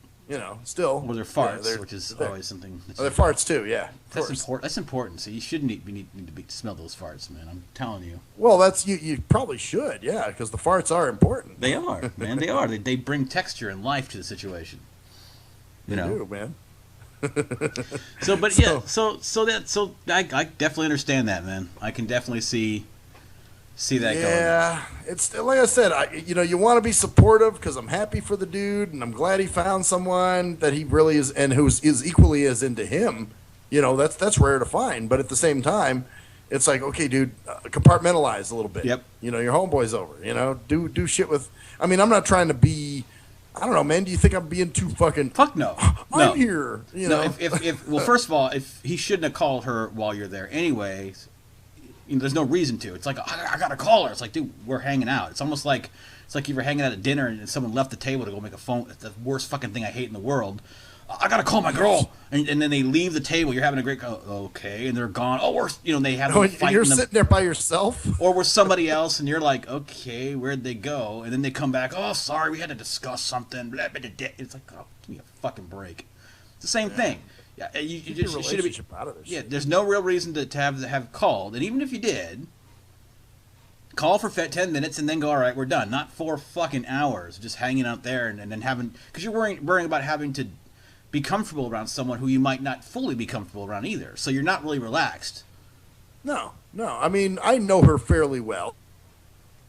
still. Or their farts, they're- which is they're- always something. Oh, their farts too. Yeah. That's important. That's important. So you shouldn't need to smell those farts, man. I'm telling you. Well, that's you probably should, yeah, because the farts are important. They are, man. They are. They bring texture and life to the situation. You They know. do, man. So I definitely understand that, man. I can definitely see that going. Yeah, it's like I said. You want to be supportive because I'm happy for the dude, and I'm glad he found someone that he really is, and is equally as into him. That's rare to find. But at the same time, it's like, okay, dude, compartmentalize a little bit. Yep. Your homeboy's over. Do shit with. I mean, I'm not trying to be. I don't know, man. Do you think I'm being too fucking? Fuck no. I'm here. No, if well, first of all, if he shouldn't have called her while you're there, anyways. There's no reason to. It's like I gotta call her. It's like, dude, we're hanging out. It's almost like you were hanging out at dinner and someone left the table to go make a phone. It's the worst fucking thing I hate in the world. I gotta call my girl, and then they leave the table. You're having a great okay, and they're gone. Oh, they have a fight. And you're sitting there by yourself, or with somebody else, and you're like, okay, where'd they go? And then they come back. Oh, sorry, we had to discuss something. Blah, blah, blah, blah. It's like, oh, give me a fucking break. It's the same thing. Yeah, you just your should relationship out of this. Yeah, shit. there's no real reason to have called, and even if you did, call for 10 minutes and then go. All right, we're done. Not 4 fucking hours just hanging out there and then having because you're worrying about having to be comfortable around someone who you might not fully be comfortable around either. So you're not really relaxed. No. I mean, I know her fairly well.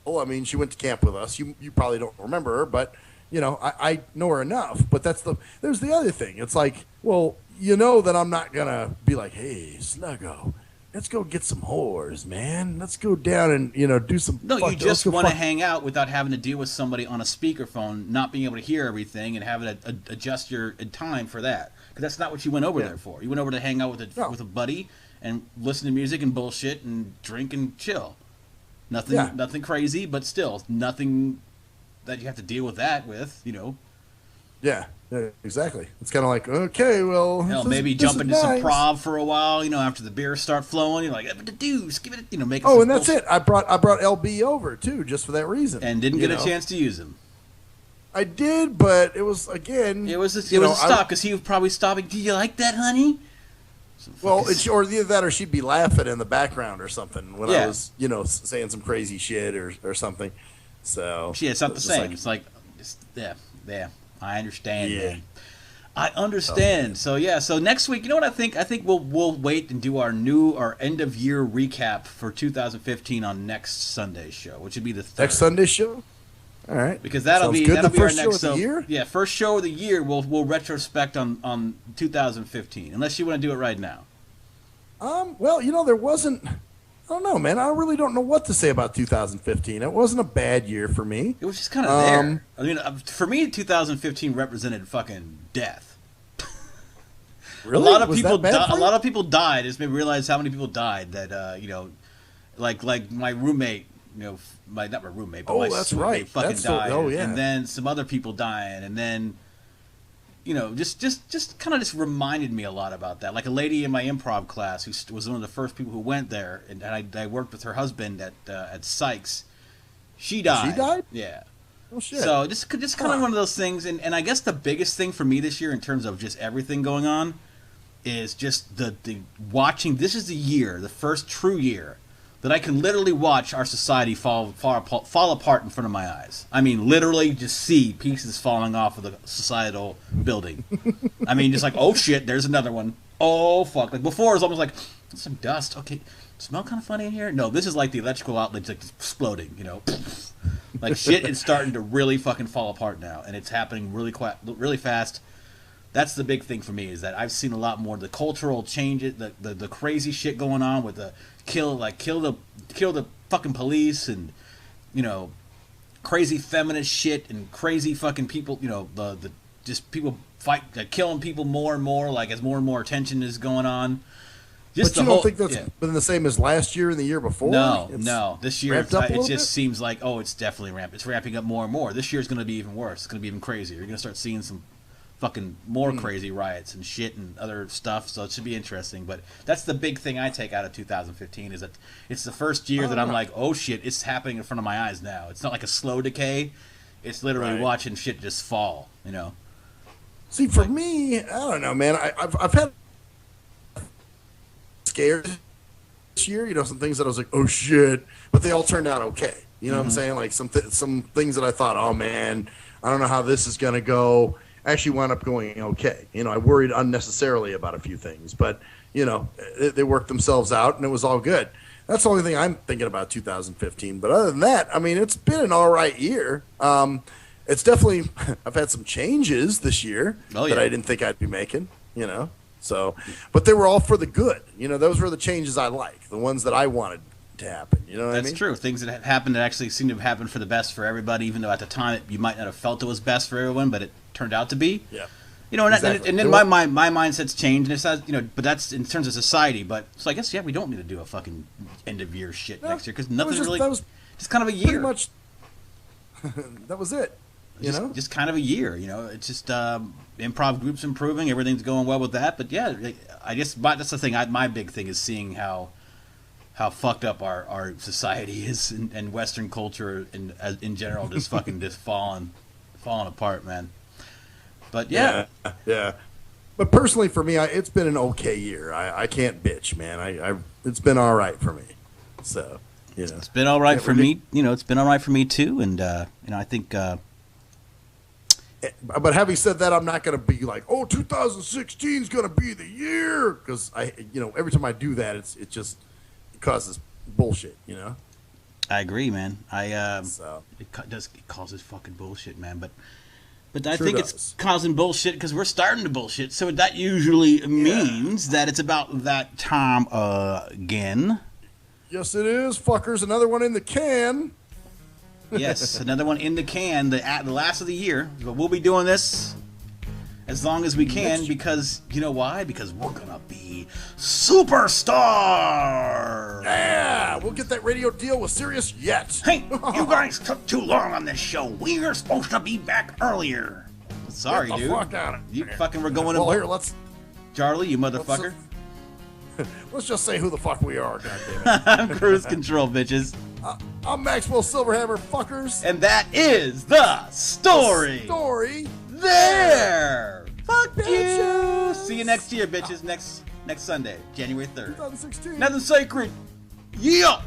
I mean, she went to camp with us. You probably don't remember her, but I know her enough. But there's the other thing. It's like, well, that I'm not gonna be like, hey, Sluggo, let's go get some whores, man. Let's go down and do some. No, you just want to hang out without having to deal with somebody on a speakerphone, not being able to hear everything, and having to adjust your time for that. Because that's not what you went over there for. You went over to hang out with a buddy and listen to music and bullshit and drink and chill. Nothing crazy, but still nothing that you have to deal with that with. Yeah, yeah, exactly. It's kind of like, okay, well, You know, this maybe is, this jump is into some nice. prov for a while. You know, after the beers start flowing, you're like, the deuce, give it, making Oh, some and that's bullshit. it. I brought LB over too, just for that reason. And didn't you get a know? chance to use him. I did, but it was again. It was a you know, stop because he was probably stopping. Do you like that, honey? Well, or either that or she'd be laughing in the background or something when I was, saying some crazy shit or something. So yeah, it's not the just same. like- It's like, yeah. I understand, Yeah. man. I understand. So next week, you know what I think? I think we'll wait and do our end of year recap for 2015 on next Sunday's show, which would be the third. next Sunday show. All right, Because that'll Sounds be good. that'll The be our first show next of the year. Yeah, first show of the year. We'll retrospect on 2015. Unless you want to do it right now. Well, there wasn't. I don't know, man. I really don't know what to say about 2015. It wasn't a bad year for me. It was just kind of there. I mean, for me, 2015 represented fucking death. Really? A lot of Was people. that bad for A you? lot of people died. It's made me realize how many people died. That like my roommate. Not my roommate, but Oh, my that's roommate right. fucking That's so- died. oh, yeah. And then some other people dying, and then. Just kind of just reminded me a lot about that. Like a lady in my improv class who was one of the first people who went there, and I worked with her husband at Sykes. She died. She died? Yeah. Oh shit. So just kind of Huh. one of those things, and I guess the biggest thing for me this year in terms of just everything going on is just the watching. This is the year, the first true year, that I can literally watch our society fall apart in front of my eyes. I mean, literally just see pieces falling off of the societal building. I mean, just like, oh shit, there's another one. Oh fuck! Like before, it was almost like some dust. Okay, smell kind of funny in here. No, this is like the electrical outlets like exploding. Like shit is starting to really fucking fall apart now, and it's happening really fast. That's the big thing for me is that I've seen a lot more of the cultural changes, the crazy shit going on with the kill the fucking police and crazy feminist shit and crazy fucking people. The just people killing people more and more like as more and more attention is going on. Just But you the don't whole- think that's yeah. been the same as last year and the year before? It's No. This year, ramped up a it little just bit? seems like, it's definitely ramping. It's ramping up more and more. This year's going to be even worse. It's going to be even crazier. You're going to start seeing some fucking more crazy riots and shit and other stuff. So it should be interesting. But that's the big thing I take out of 2015 is that it's the first year that I'm like, oh shit, it's happening in front of my eyes now. It's not like a slow decay. It's literally Right. watching shit just fall. See, for me, I don't know, man. I've had scares this year. Some things that I was like, oh shit, but they all turned out okay. You know what I'm saying? Like some things that I thought, oh man, I don't know how this is gonna go. Actually wound up going okay. I worried unnecessarily about a few things, but they worked themselves out and it was all good. That's the only thing I'm thinking about 2015. But other than that, I mean, it's been an all right year. It's definitely I've had some changes this year that I didn't think I'd be making. So, but they were all for the good. Those were the changes I like, the ones that I wanted to happen. You know what I mean? That's true. Things that have happened that actually seem to have happened for the best for everybody, even though at the time you might not have felt it was best for everyone, but it turned out to be. Yeah. And then my mindset's changed, and it's not, but that's in terms of society. But so I guess we don't need to do a fucking end of year shit next year because nothing really. That was just kind of a year. pretty much. That was it. Just kind of a year. It's just improv groups improving, everything's going well with that. But yeah, I guess that's the thing. My big thing is seeing how fucked up our society is and Western culture in general just fucking just falling apart, man. But yeah. But personally, for me, it's been an okay year. I can't bitch, man. It's been all right for me. So it's been all right for me. It's been all right for me too. And I think. But having said that, I'm not going to be like, oh, 2016 is going to be the year because every time I do that, it causes bullshit. I agree, man. So. It causes fucking bullshit, man. But I Sure think does. it's causing bullshit because we're starting to bullshit. So that usually means that it's about that time again. Yes, it is, fuckers. Another one in the can. Yes, another one in the can. The last of the year. But we'll be doing this as long as we can because you know why? Because we're gonna be superstars. Yeah, we'll get that radio deal with Sirius yet. Hey, you guys took too long on this show. We were supposed to be back earlier. Sorry, Get the dude. fuck out of You here. fucking were going Well, in. here, let's Charlie, you motherfucker. let's just say who the fuck we are, goddammit. I'm Cruise Control, bitches. I'm Maxwell Silverhammer, fuckers. And that is the story. Story. There. Fuck you. Bitches. See you next year, bitches. Next Sunday, January 3rd. 2016. Nothing sacred. Yeah.